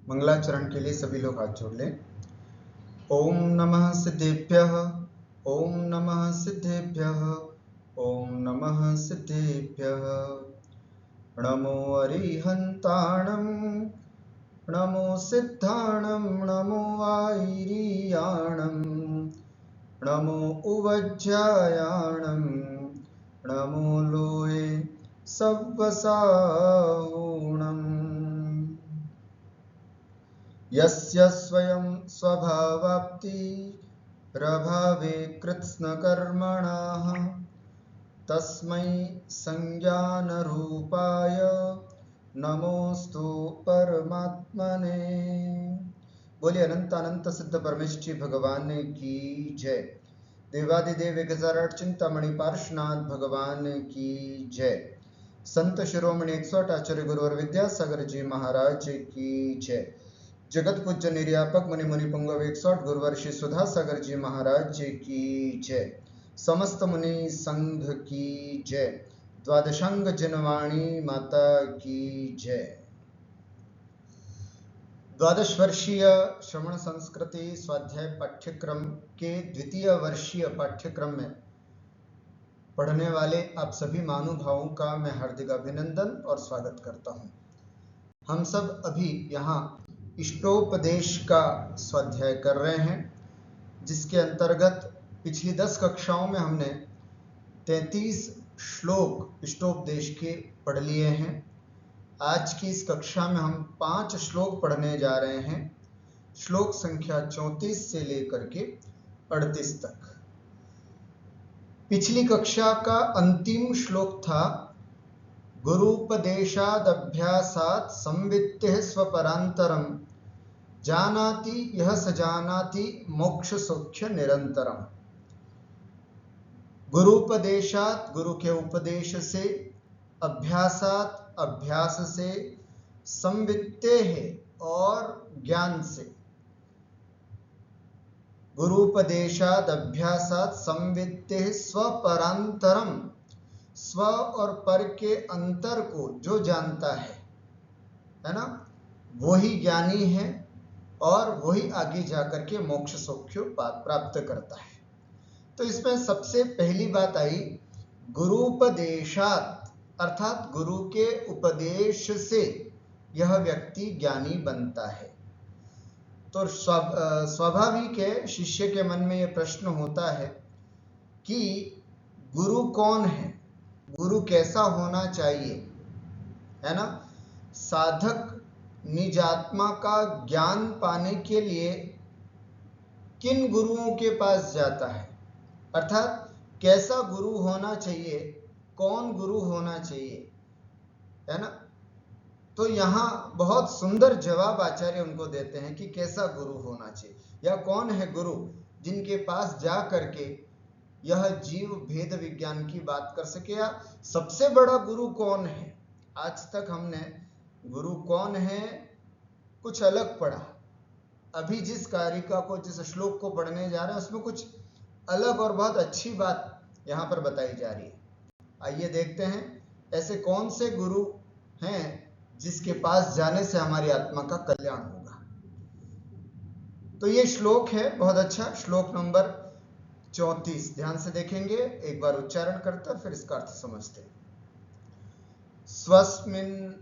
मंगलाचरण के लिए सभी लोग हाथ जोड़ लें। ओम नमः सिद्धेभ्यः, ओम नमः सिद्धेभ्यः, ओम नमः सिद्धेभ्यः। नमो अरिहन्ताणं, नमो सिद्धाणं, नमो आयिरीयाणं, नमो उवज्जायाणं, नमो लोये सव्वसाहूणम्। यस्य स्वयं स्वभावाप्तिरभावे कृत्स्नकर्मणः तस्मै संज्ञानरूपाय नमोस्तु परमात्मने। बोलिए अनंत अनंत सिद्ध परमेश्वरी भगवान की जय। देवादिदेव 1008 चिंतामणि पार्श्वनाथ भगवान की जय। संत शिरोमणि 108 आचार्य गुरु और विद्यासागर जी महाराज की जय। जगत पूज्य निर्यापक मुनि मुनि पुंगव 108 गुरुवर श्री सुधा सागर जी महाराज की जय। समस्त मुनि संघ की जय। द्वादशांग जनवाणी माता की जय। द्वादश वर्षीय श्रवण संस्कृति स्वाध्याय पाठ्यक्रम के द्वितीय वर्षीय पाठ्यक्रम में पढ़ने वाले आप सभी महानुभावों का मैं हार्दिक अभिनंदन और स्वागत करता हूं। हम सब अभी यहाँ इष्टोपदेश का स्वाध्याय कर रहे हैं, जिसके अंतर्गत पिछली 10 कक्षाओं में हमने 33 श्लोक इष्टोपदेश के पढ़ लिए हैं। आज की इस कक्षा में हम 5 श्लोक पढ़ने जा रहे हैं, श्लोक संख्या 34 से लेकर के 38 तक। पिछली कक्षा का अंतिम श्लोक था गुरूपदेशादभ्यासात् संवित्तिः स्वपरान्तरम् जानाति यह स जानाति मोक्ष सौख्य निरंतरम। गुरूपदेशात गुरु के उपदेश से, अभ्यासात अभ्यास से, संवित्तेः और ज्ञान से। गुरूपदेशात अभ्यासात संवित्तेः स्वपरान्तरम, स्व और पर के अंतर को जो जानता है ना, वही ज्ञानी है और वही आगे जाकर के मोक्ष सौख्य प्राप्त करता है। तो इसमें सबसे पहली बात आई गुरूपदेशात, अर्थात गुरु के उपदेश से यह व्यक्ति ज्ञानी बनता है। तो स्वाभाविक है, शिष्य के मन में यह प्रश्न होता है कि गुरु कौन है, गुरु कैसा होना चाहिए, है ना। साधक निज आत्मा का ज्ञान पाने के लिए किन गुरुओं के पास जाता है, अर्थात कैसा गुरु होना चाहिए, कौन गुरु होना चाहिए, है ना। तो यहाँ बहुत सुंदर जवाब आचार्य उनको देते हैं कि कैसा गुरु होना चाहिए या कौन है गुरु जिनके पास जा करके यह जीव भेद विज्ञान की बात कर सके, या सबसे बड़ा गुरु कौन है। आज तक हमने गुरु कौन है कुछ अलग पढ़ा, अभी जिस कारिका को, जिस श्लोक को पढ़ने जा रहे हैं उसमें कुछ अलग और बहुत अच्छी बात यहाँ पर बताई जा रही है। आइए देखते हैं ऐसे कौन से गुरु हैं जिसके पास जाने से हमारी आत्मा का कल्याण होगा। तो ये श्लोक है बहुत अच्छा, श्लोक नंबर 34। ध्यान से देखेंगे, एक बार उच्चारण करते फिर इसका अर्थ समझते। स्वस्मिन्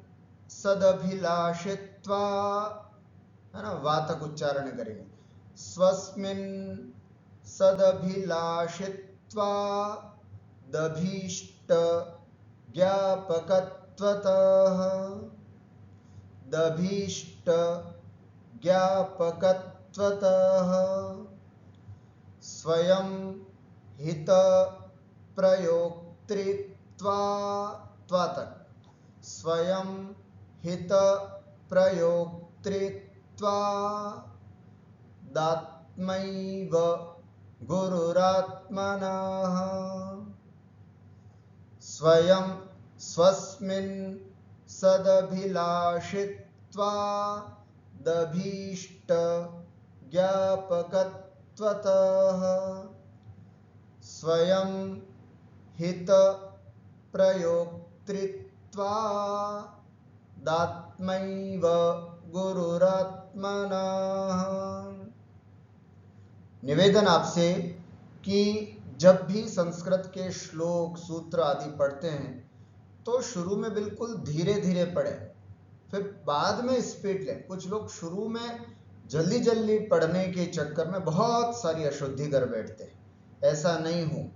सदभिलाषित्वा, है ना, वा तक उच्चारण करेंगे। स्वस्मिन् सदभिलाषित्वा दभीष्ट ज्ञापकत्वतः, दभीष्ट ज्ञापकत्वतः स्वयं हित प्रयोक्तृत्वा, त्वातक, स्वयं हित प्रयोक्तृत्वा दात्मैव गुरुरात्मनः। स्वयं स्वस्मिन् सदभिलाषित्वा दभीष्ट ज्ञापकत्वतः स्वयं हित प्रयोक्तृत्वा दात्मैव गुरुरात्मनः। निवेदन आपसे कि जब भी संस्कृत के श्लोक सूत्र आदि पढ़ते हैं तो शुरू में बिल्कुल धीरे धीरे पढ़ें, फिर बाद में स्पीड लें। कुछ लोग शुरू में जल्दी जल्दी पढ़ने के चक्कर में बहुत सारी अशुद्धि कर बैठते हैं, ऐसा नहीं हो,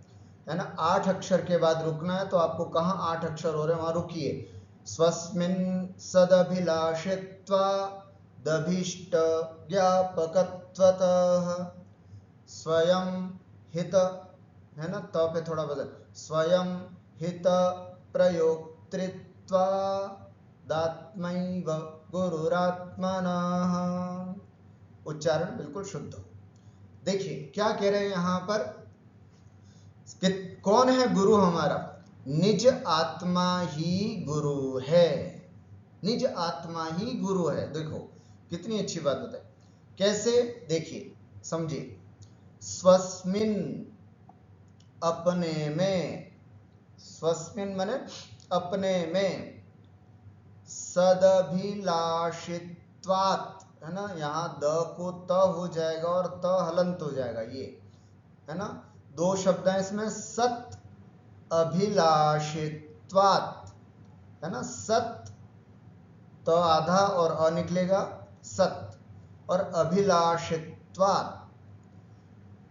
है ना। 8 अक्षर के बाद रुकना है, तो आपको कहाँ 8 अक्षर हो रहे हैं वहां रुकिए। स्वस्मिन् सदभिलाषित्वादभीष्ट ज्ञापकत्वतः स्वयं हित, है ना, त पे थोड़ा बदल, स्वयं हित प्रयोक्तृत्वादात्मैव गुरुरात्मनः। उच्चारण बिल्कुल शुद्ध। देखिए क्या कह रहे हैं यहां पर कि कौन है गुरु हमारा? निज आत्मा ही गुरु है। निज आत्मा ही गुरु है। देखो कितनी अच्छी बात बताई। कैसे? देखिए समझिए। स्वस्मिन अपने में, स्वस्मिन माने अपने में, सदभिलाषित्वात्, है ना, यहाँ द को त हो जाएगा और त हलंत हो जाएगा, ये है ना, 2 शब्द हैं इसमें। सत अभिलाषित्वात्, है ना, सत त आधा और अ निकलेगा, सत, और अभिलाषित्वात्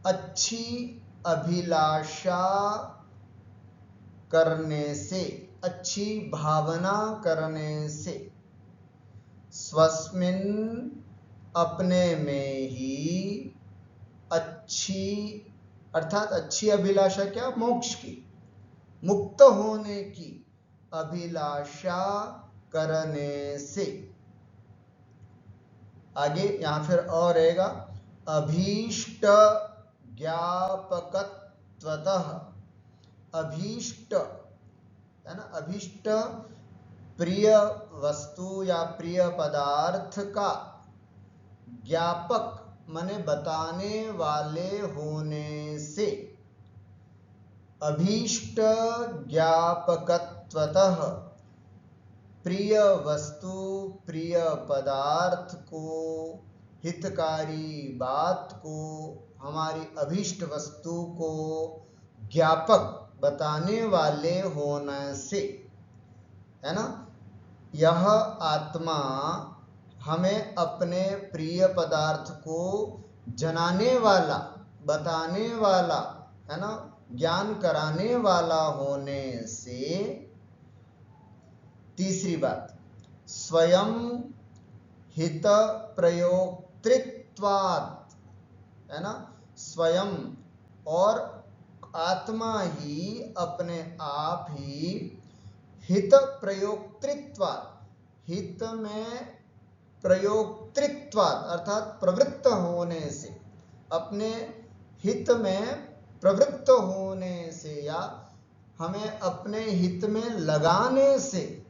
अच्छी अभिलाषा करने से, अच्छी भावना करने से। स्वस्मिन अपने में ही, अच्छी अर्थात अच्छी अभिलाषा क्या? मोक्ष की, मुक्त होने की अभिलाषा करने से। आगे यहां फिर और रहेगा, अभीष्ट ज्ञापकत्वतः। अभीष्ट, है ना, अभीष्ट प्रिय वस्तु या प्रिय पदार्थ का ज्ञापक माने बताने वाले होने से। अभीष्ट ज्ञापकत्वतः प्रिय वस्तु, प्रिय पदार्थ को, हितकारी बात को, हमारी अभीष्ट वस्तु को ज्ञापक बताने वाले होने से, है ना। यह आत्मा हमें अपने प्रिय पदार्थ को जनाने वाला, बताने वाला, है ना, ज्ञान कराने वाला होने से। तीसरी बात, स्वयं हित प्रयोक्तृत्वात्, है ना, स्वयं और आत्मा ही अपने आप ही हित प्रयोक्तृत्वात्, हित में प्रयोक्तृत्वात् अर्थात प्रवृत्त होने से, अपने हित में प्रवृत्त होने से, या हमें अपने हित में लगाने से,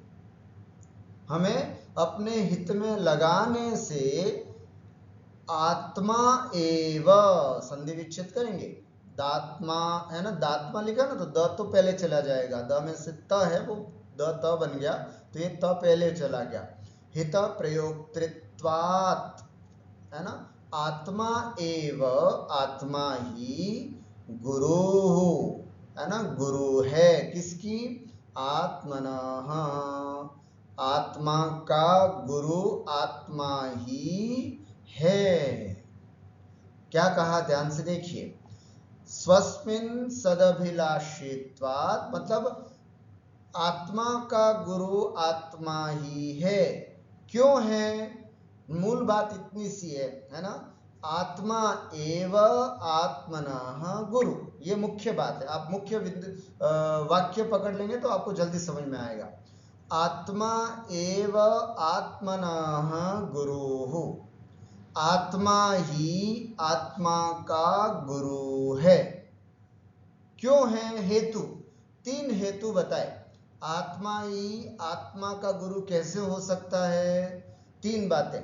हमें अपने हित में लगाने से आत्मा एव, संधि विच्छेद करेंगे, दात्मा, है ना, दात्मा लिखा ना, तो द तो पहले चला जाएगा, द में से त है वो द त बन गया, तो ये त पहले चला गया। हित प्रयोक्तृत्वात्, है ना, आत्मा एव, आत्मा ही गुरु, है ना, गुरु है। किसकी? आत्मनः, आत्मा का गुरु आत्मा ही है। क्या कहा? ध्यान से देखिए। स्वस्मिन् सदभिलाषित्वात् मतलब आत्मा का गुरु आत्मा ही है। क्यों है? मूल बात इतनी सी है ना, आत्मा एव आत्मनः गुरु, ये मुख्य बात है। आप मुख्य वाक्य पकड़ लेंगे तो आपको जल्दी समझ में आएगा। आत्मा एव आत्मनः गुरुः, आत्मा ही आत्मा का गुरु है। क्यों है? हेतु, 3 हेतु बताए। आत्मा ही आत्मा का गुरु कैसे हो सकता है? 3 बातें।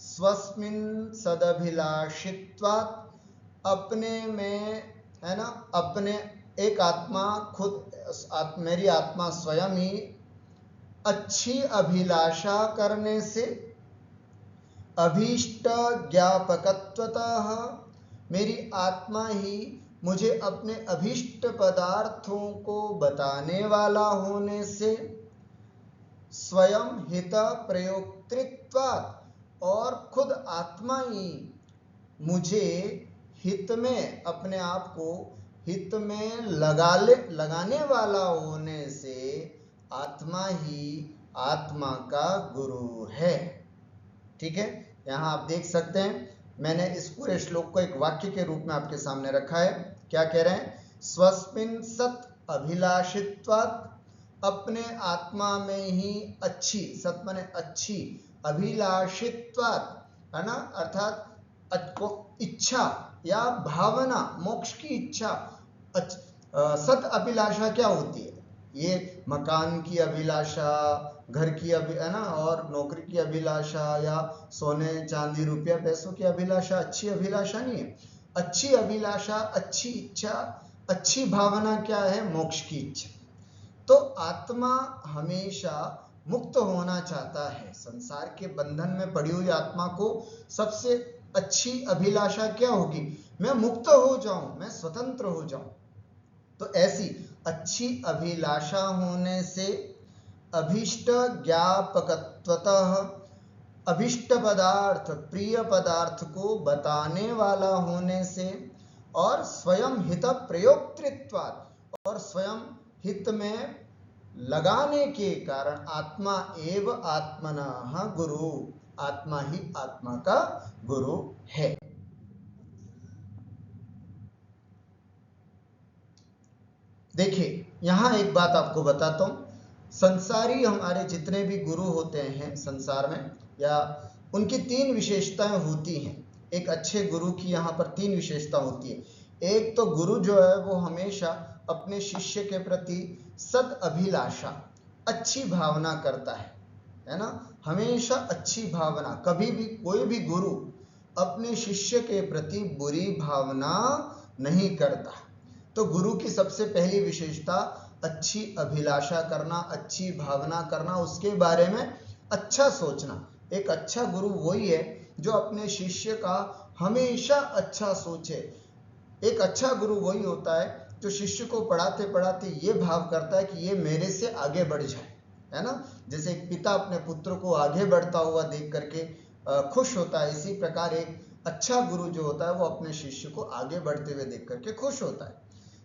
स्वस्मिन् सदभिलाषित्वात्, अपने में, है ना, अपने, एक आत्मा खुद, मेरी आत्मा स्वयं ही अच्छी अभिलाषा करने से, अभीष्ट ज्ञापकत्वतः, मेरी आत्मा ही मुझे अपने अभीष्ट पदार्थों को बताने वाला होने से, स्वयं हित प्रयोक्तृत्वात्, और खुद आत्मा ही मुझे हित में, अपने आप को हित में लगाने वाला होने से आत्मा ही आत्मा का गुरु है। ठीक है, यहां आप देख सकते हैं मैंने इस पूरे श्लोक को एक वाक्य के रूप में आपके सामने रखा है। क्या कह रहे हैं? स्वस्मिन् सत् अभिलाषित्वात्, अपने आत्मा में ही अच्छी, सत माने अच्छी, अभिलाषित्वात् है ना, अर्थात इच्छा या भावना, मोक्ष की इच्छा। सत अभिलाषा क्या होती है? ये मकान की अभिलाषा, घर की है ना, और नौकरी की अभिलाषा, या सोने चांदी रुपया पैसों की अभिलाषा अच्छी अभिलाषा नहीं है। अच्छी अभिलाषा, अच्छी इच्छा, अच्छी भावना क्या है? मोक्ष की इच्छा। तो आत्मा हमेशा मुक्त होना चाहता है। संसार के बंधन में पड़ी हुई आत्मा को सबसे अच्छी अभिलाषा क्या होगी? मैं मुक्त हो जाऊं, मैं स्वतंत्र हो जाऊं। तो ऐसी अच्छी अभिलाषा होने से अभीष्ट ज्ञापकत्वतः, अभीष्ट पदार्थ, प्रिय पदार्थ को बताने वाला होने से, और स्वयं हित प्रयोक्तृत्वात्, और स्वयं हित में लगाने के कारण आत्मा एव आत्मनः गुरु, आत्मा ही आत्मा का गुरु है। देखिए, यहां एक बात आपको बताता हूं। संसारी हमारे जितने भी गुरु होते हैं संसार में, या उनकी तीन विशेषताएं होती हैं। एक अच्छे गुरु की यहाँ पर तीन विशेषता होती है। एक तो गुरु जो है वो हमेशा अपने शिष्य के प्रति सद अभिलाषा, अच्छी भावना करता है ना, हमेशा अच्छी भावना। कभी भी कोई भी गुरु अपने शिष्य के प्रति बुरी भावना नहीं करता। तो गुरु की सबसे पहली विशेषता अच्छी अभिलाषा करना, अच्छी भावना करना, उसके बारे में अच्छा सोचना। एक अच्छा गुरु वही है जो अपने शिष्य का हमेशा अच्छा सोचे। एक अच्छा गुरु वही होता है जो शिष्य को पढ़ाते पढ़ाते ये भाव करता है कि ये मेरे से आगे बढ़ जाए, है ना। जैसे एक पिता अपने पुत्र को आगे बढ़ता हुआ देख करके खुश होता है, इसी प्रकार एक अच्छा गुरु जो होता है वो अपने शिष्य को आगे बढ़ते हुए देख करके खुश होता है।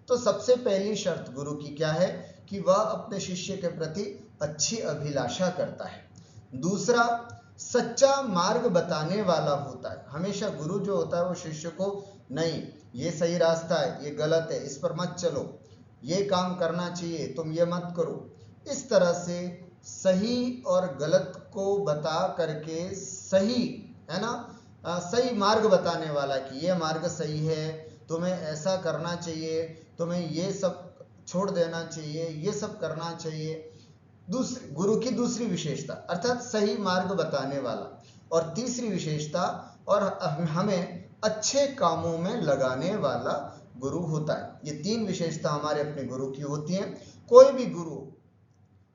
तो सबसे पहली शर्त गुरु की क्या है कि वह अपने शिष्य के प्रति अच्छी अभिलाषा करता है। दूसरा, सच्चा मार्ग बताने वाला होता है। हमेशा गुरु जो होता है वो शिष्य को, नहीं ये सही रास्ता है, ये गलत है, इस पर मत चलो, ये काम करना चाहिए, तुम ये मत करो, इस तरह से सही और गलत को बता करके सही, है ना, सही मार्ग बताने वाला कि ये मार्ग सही है, तुम्हें ऐसा करना चाहिए, तुम्हें ये सब छोड़ देना चाहिए, ये सब करना चाहिए। दूसरी गुरु की दूसरी विशेषता, अर्थात सही मार्ग बताने वाला। और तीसरी विशेषता, और हमें अच्छे कामों में लगाने वाला गुरु होता है। ये तीन विशेषता हमारे अपने गुरु की होती हैं। कोई भी गुरु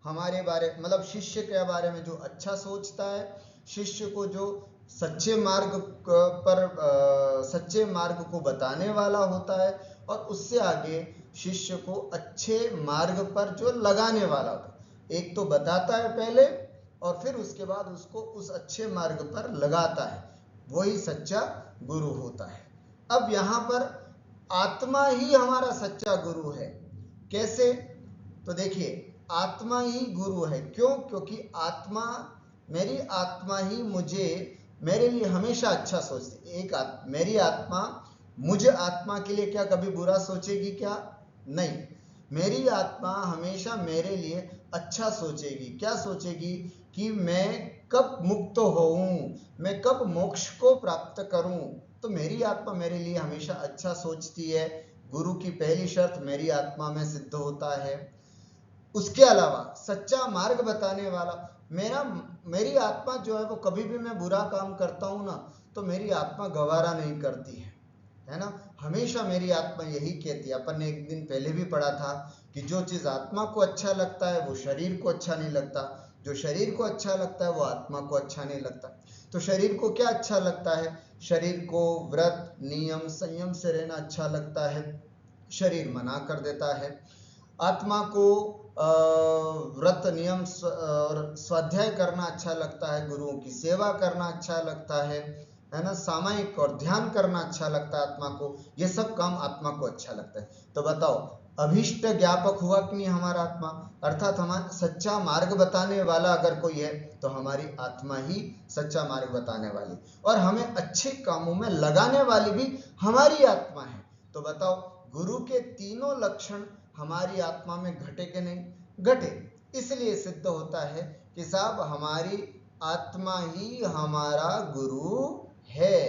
हमारे बारे, मतलब शिष्य के बारे में जो अच्छा सोचता है, शिष्य को जो सच्चे मार्ग पर सच्चे मार्ग को बताने वाला होता है, और उससे आगे शिष्य को अच्छे मार्ग पर जो लगाने वाला होता है। एक तो बताता है पहले, और फिर उसके बाद उसको उस अच्छे मार्ग पर लगाता है, वही सच्चा गुरु होता है। अब यहाँ पर आत्मा ही हमारा सच्चा गुरु है। कैसे? तो देखिए, आत्मा ही गुरु है। क्यों? क्योंकि आत्मा, मेरी आत्मा ही मुझे, मेरे लिए हमेशा अच्छा सोचती है। मेरी आत्मा मुझे, आत्मा के लिए क्या कभी बुरा सोचेगी क्या? नहीं, मेरी आत्मा हमेशा मेरे लिए अच्छा सोचेगी। क्या सोचेगी? कि मैं कब मुक्त होऊं, मैं कब मोक्ष को प्राप्त करूं। तो मेरी आत्मा मेरे लिए हमेशा अच्छा सोचती है। गुरु की पहली शर्त मेरी आत्मा में सिद्ध होता है। उसके अलावा सच्चा मार्ग बताने वाला, मेरी आत्मा जो है वो, कभी भी मैं बुरा काम करता हूं ना, तो मेरी आत्मा गवारा नहीं करती है ना। हमेशा मेरी आत्मा यही कहती है, अपन ने एक दिन पहले भी पढ़ा था कि जो चीज आत्मा को अच्छा लगता है वो शरीर को अच्छा नहीं लगता, जो शरीर को अच्छा लगता है वो आत्मा को अच्छा नहीं लगता। तो शरीर को क्या अच्छा लगता है? शरीर को व्रत नियम संयम से रहना अच्छा लगता है, शरीर मना कर देता है। आत्मा को व्रत नियम और स्वाध्याय करना अच्छा लगता है, गुरुओं की सेवा करना अच्छा लगता है ना, सामायिक और ध्यान करना अच्छा लगता है आत्मा को। ये सब काम आत्मा को अच्छा लगता है। तो बताओ, अभीष्ट ज्ञापक हुआ कि नहीं हमारा आत्मा? अर्थात हमारा सच्चा मार्ग बताने वाला अगर कोई है तो हमारी आत्मा ही सच्चा मार्ग बताने वाली, और हमें अच्छे कामों में लगाने वाली भी हमारी आत्मा है। तो बताओ, गुरु के तीनों लक्षण हमारी आत्मा में घटे कि नहीं? घटे। इसलिए सिद्ध होता है कि साहब हमारी आत्मा ही हमारा गुरु है।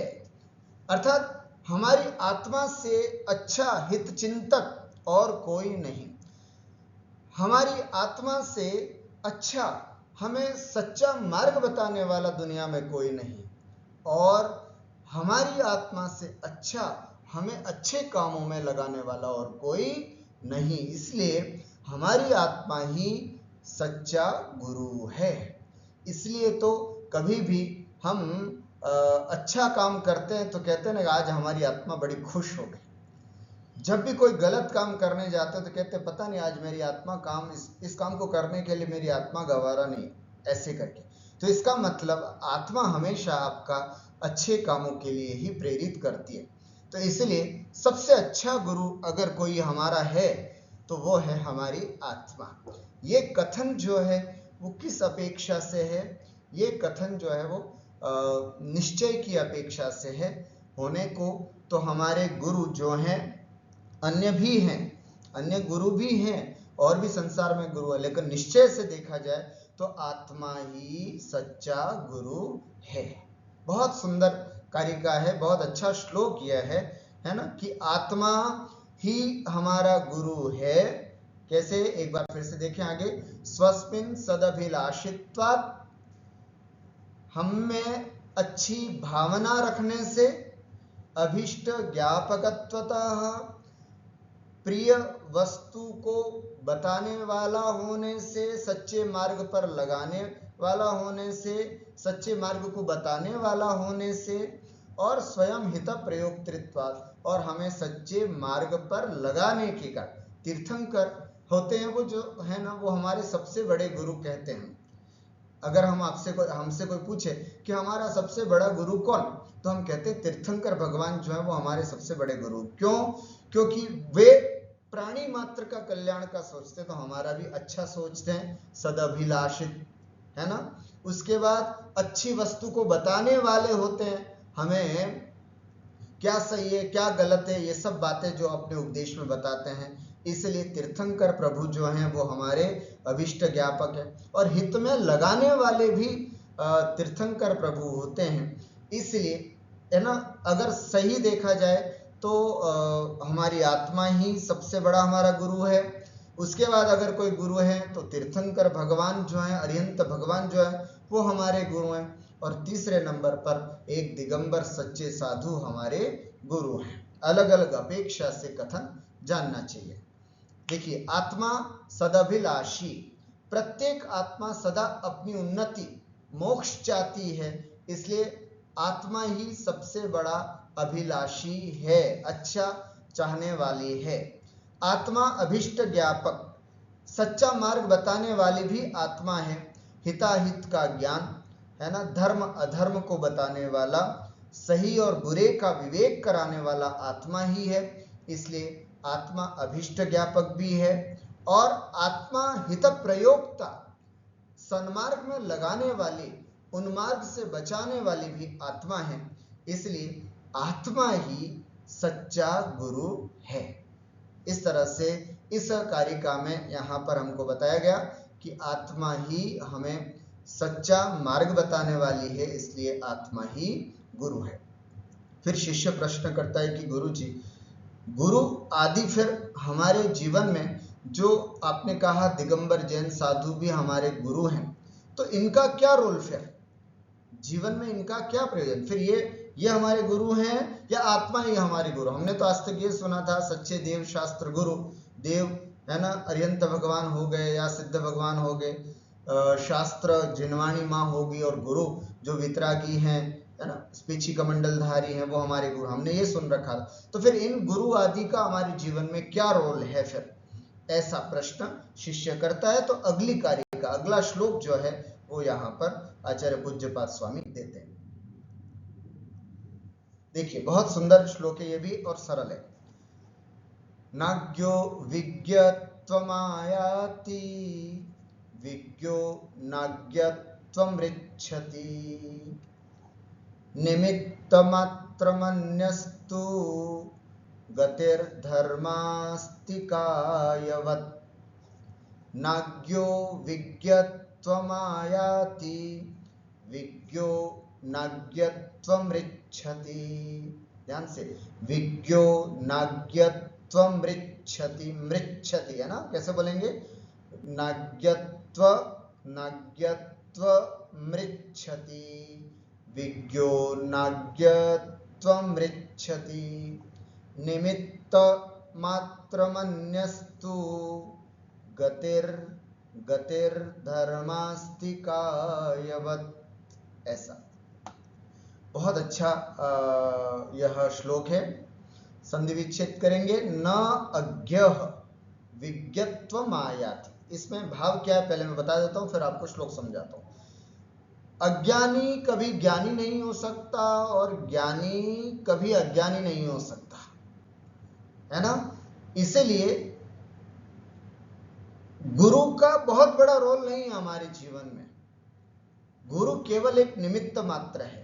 अर्थात हमारी आत्मा से अच्छा हित चिंतक और कोई नहीं, हमारी आत्मा से अच्छा हमें सच्चा मार्ग बताने वाला दुनिया में कोई नहीं, और हमारी आत्मा से अच्छा हमें अच्छे कामों में लगाने वाला और कोई नहीं। इसलिए हमारी आत्मा ही सच्चा गुरु है। इसलिए तो कभी भी हम अच्छा काम करते हैं तो कहते हैं ना, आज हमारी आत्मा बड़ी खुश हो गई। जब भी कोई गलत काम करने जाते हैं तो कहते हैं पता नहीं आज मेरी आत्मा इस काम को करने के लिए मेरी आत्मा गवारा नहीं, ऐसे करके। तो इसका मतलब आत्मा हमेशा आपका अच्छे कामों के लिए ही प्रेरित करती है। तो इसलिए सबसे अच्छा गुरु अगर कोई हमारा है तो वो है हमारी आत्मा। ये कथन जो है वो किस अपेक्षा से है? ये कथन जो है वो निश्चय की अपेक्षा से है होने को। तो हमारे गुरु जो हैं, अन्य भी हैं, अन्य गुरु भी हैं और भी संसार में गुरु है, लेकिन निश्चय से देखा जाए तो आत्मा ही सच्चा गुरु है। बहुत सुंदर कारिका है, बहुत अच्छा श्लोक यह है ना, कि आत्मा ही हमारा गुरु है। कैसे? एक बार फिर से देखें आगे। स्वस्मिन् सदभिलाषित्वात्, हम में अच्छी भावना रखने से, अभीष्ट ज्ञापकत्वतः, प्रिय वस्तु को बताने वाला होने से, सच्चे मार्ग पर लगाने वाला होने से, सच्चे मार्ग को बताने वाला होने से, और स्वयं हित प्रयोक्तृत्वात्, और हमें सच्चे मार्ग पर लगाने के कारण। तीर्थंकर होते हैं वो जो है ना, वो हमारे सबसे बड़े गुरु कहते हैं। अगर हम हमसे कोई पूछे कि हमारा सबसे बड़ा गुरु कौन, तो हम कहते हैं तीर्थंकर भगवान जो है वो हमारे सबसे बड़े गुरु। क्यों? क्योंकि वे प्राणी मात्र का कल्याण का सोचते, तो हमारा भी अच्छा सोचते हैं, सदभिलाषित है ना। उसके बाद अच्छी वस्तु को बताने वाले होते हैं, हमें क्या सही है क्या गलत है ये सब बातें जो अपने उपदेश में बताते हैं। इसलिए तीर्थंकर प्रभु जो हैं वो हमारे अभिष्ट ज्ञापक है, और हित में लगाने वाले भी तीर्थंकर प्रभु होते हैं। इसलिए है ना, अगर सही देखा जाए तो हमारी आत्मा ही सबसे बड़ा हमारा गुरु है। उसके बाद अगर कोई गुरु है तो तीर्थंकर भगवान जो है, अरिहंत भगवान जो है वो हमारे गुरु हैं। और तीसरे नंबर पर एक दिगंबर सच्चे साधु हमारे गुरु हैं। अलग अलग अपेक्षा से कथन जानना चाहिए। देखिए, आत्मा सदाभिलाषी, प्रत्येक आत्मा सदा अपनी उन्नति मोक्ष चाहती है, इसलिए आत्मा ही सबसे बड़ा अभिलाषी है, अच्छा चाहने वाली है। आत्मा अभिष्ट ज्ञापक, सच्चा मार्ग बताने वाली भी आत्मा है। हिताहित का ज्ञान है ना, धर्म अधर्म को बताने वाला, सही और बुरे का विवेक कराने वाला आत्मा ही है। इसलिए आत्मा अभिष्ट ज्ञापक भी है, और आत्मा हित प्रयोक्ता, सन्मार्ग में लगाने वाली, उन्मार्ग से बचाने वाली भी आत्मा है। इसलिए आत्मा ही सच्चा गुरु है। इस तरह से इस कारिका में यहाँ पर हमको बताया गया कि आत्मा ही हमें सच्चा मार्ग बताने वाली है, इसलिए आत्मा ही गुरु है। फिर शिष्य प्रश्न करता है कि गुरु जी, गुरु आदि फिर हमारे जीवन में जो आपने कहा दिगंबर जैन साधु भी हमारे गुरु हैं, तो इनका क्या रोल, फिर जीवन में इनका क्या प्रयोजन? फिर ये हमारे गुरु हैं या आत्मा ही हमारे गुरु? हमने तो आज तक ये सुना था सच्चे देव शास्त्र गुरु, देव है ना, अरिहंत भगवान हो गए या सिद्ध भगवान हो गए, शास्त्र जिनवाणी माँ होगी, और गुरु जो वितरागी हैं, है ना, स्पीची कमंडलधारी हैं, वो हमारे गुरु, हमने ये सुन रखा। तो फिर इन गुरु आदि का हमारे जीवन में क्या रोल है, फिर ऐसा प्रश्न शिष्य करता है। तो अगली कार्य का अगला श्लोक जो है वो यहाँ पर आचार्य पूज्यपाद स्वामी देते हैं। देखिए बहुत सुंदर श्लोक है ये भी और सरल है। नाज्ञो विज्ञत्वमायाति विज्ञो नाज्ञत्वमृच्छति निमित्तमात्रमन्यस्तु गतिर्धर्मास्ति कायवत्। नाज्ञो विज्ञत्वमायाति विज्ञो नाज्ञत्वमृच्छति। ध्यान से, विज्ञो नाज्ञत्वमृच्छति, मृच्छति है ना, कैसे बोलेंगे, नाज्ञत्वमृच्छति, विज्ञो नाज्ञत्वमृच्छति निमित्तमात्रमन्यस्तु गतिर्धर्मास्ति कायवत्। ऐसा बहुत अच्छा यह श्लोक है। संधि विच्छेद करेंगे। न अज्ञः विज्ञत्वमायाति। इसमें भाव क्या है पहले मैं बता देता हूं, फिर आपको श्लोक समझाता हूं। अज्ञानी कभी ज्ञानी नहीं हो सकता और ज्ञानी कभी अज्ञानी नहीं हो सकता, है ना। इसीलिए गुरु का बहुत बड़ा रोल नहीं है हमारे जीवन में। गुरु केवल एक निमित्त मात्र है।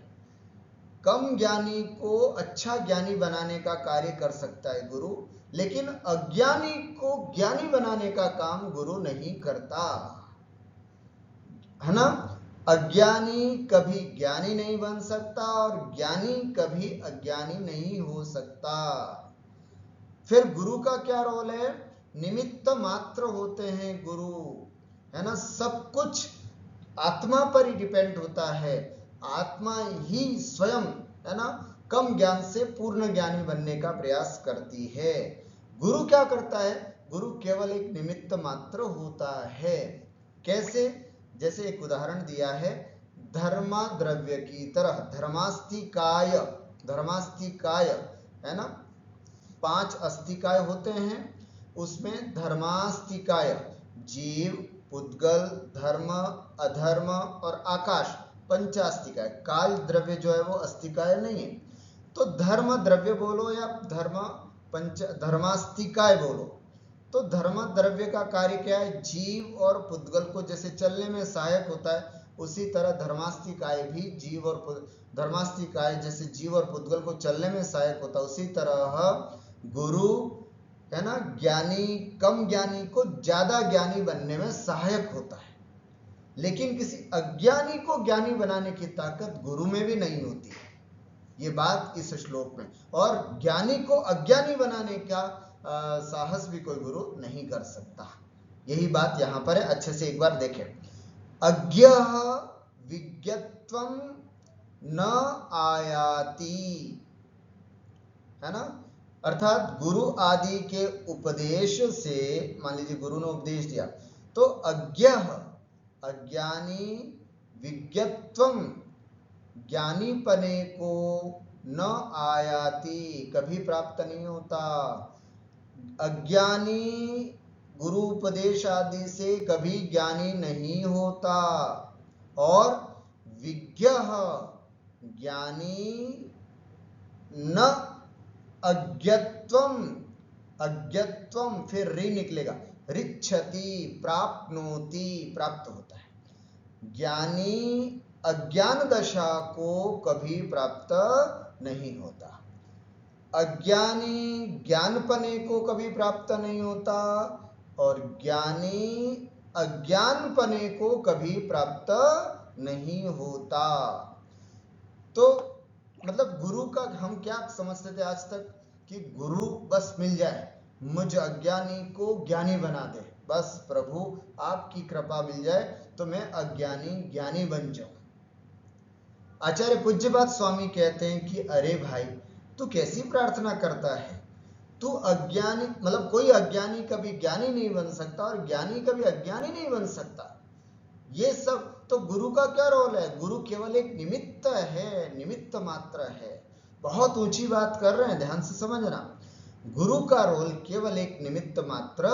कम ज्ञानी को अच्छा ज्ञानी बनाने का कार्य कर सकता है गुरु, लेकिन अज्ञानी को ज्ञानी बनाने का काम गुरु नहीं करता, है ना। अज्ञानी कभी ज्ञानी नहीं बन सकता और ज्ञानी कभी अज्ञानी नहीं हो सकता। फिर गुरु का क्या रोल है, निमित्त मात्र होते हैं गुरु, है ना। सब कुछ आत्मा पर ही डिपेंड होता है। आत्मा ही स्वयं, है ना, कम ज्ञान से पूर्ण ज्ञानी बनने का प्रयास करती है। गुरु क्या करता है, गुरु केवल एक निमित्त मात्र होता है। कैसे, जैसे एक उदाहरण दिया है, धर्मा द्रव्य की तरह। धर्मास्तिकाय, धर्मास्तिकाय, है ना, 5 अस्तिकाय होते हैं, उसमें धर्मास्तिकाय जीव, पुद्गल, धर्म, अधर्म और आकाश, पंचास्तिकाय। काल द्रव्य जो है वो अस्तिकाय नहीं है। तो धर्म द्रव्य बोलो या धर्मास्तिकाय बोलो, तो धर्म द्रव्य का कार्य क्या है, जीव और पुद्गल को जैसे चलने में सहायक होता है, उसी तरह धर्मास्तिकाय भी जीव और धर्मास्तिकाय जैसे जीव और पुद्गल को चलने में सहायक होता है, उसी तरह गुरु, है ना, ज्ञानी, कम ज्ञानी को ज्यादा ज्ञानी बनने में सहायक होता है। लेकिन किसी अज्ञानी को ज्ञानी बनाने की ताकत गुरु में भी नहीं होती है, ये बात इस श्लोक में। और ज्ञानी को अज्ञानी बनाने का साहस भी कोई गुरु नहीं कर सकता, यही बात यहां पर है। अच्छे से एक बार देखें। अज्ञः विज्ञत्वं न आयाति, है ना, अर्थात गुरु आदि के उपदेश से, मान लीजिए गुरु ने उपदेश दिया, तो अज्ञः अज्ञानी, विज्ञत्वम ज्ञानी पने को न आयाति कभी प्राप्त नहीं होता। अज्ञानी गुरु उपदेश आदि से कभी ज्ञानी नहीं होता। और विज्ञः ज्ञानी न अज्ञत्वम, अज्ञत्वम फिर रि निकलेगा, रिच्छति प्राप्नोति, प्राप्त होता है। ज्ञानी अज्ञान दशा को कभी प्राप्त नहीं होता। अज्ञानी ज्ञानपने को कभी प्राप्त नहीं होता और ज्ञानी अज्ञानपने को कभी प्राप्त नहीं होता। तो मतलब गुरु का हम क्या समझते थे आज तक, कि गुरु बस मिल जाए, मुझ अज्ञानी को ज्ञानी बना दे, बस प्रभु आपकी कृपा मिल जाए तो मैं अज्ञानी ज्ञानी बन जाऊं। आचार्य पूज्यपाद स्वामी कहते हैं कि अरे भाई, तू कैसी प्रार्थना करता है, तू अज्ञानी, मतलब कोई अज्ञानी कभी ज्ञानी नहीं बन सकता और ज्ञानी कभी अज्ञानी नहीं बन सकता। ये सब तो गुरु का क्या रोल है? गुरु केवल एक निमित्त है, निमित्त मात्र है। बहुत ऊंची बात कर रहे हैं, ध्यान से समझना। गुरु का रोल केवल एक निमित्त मात्र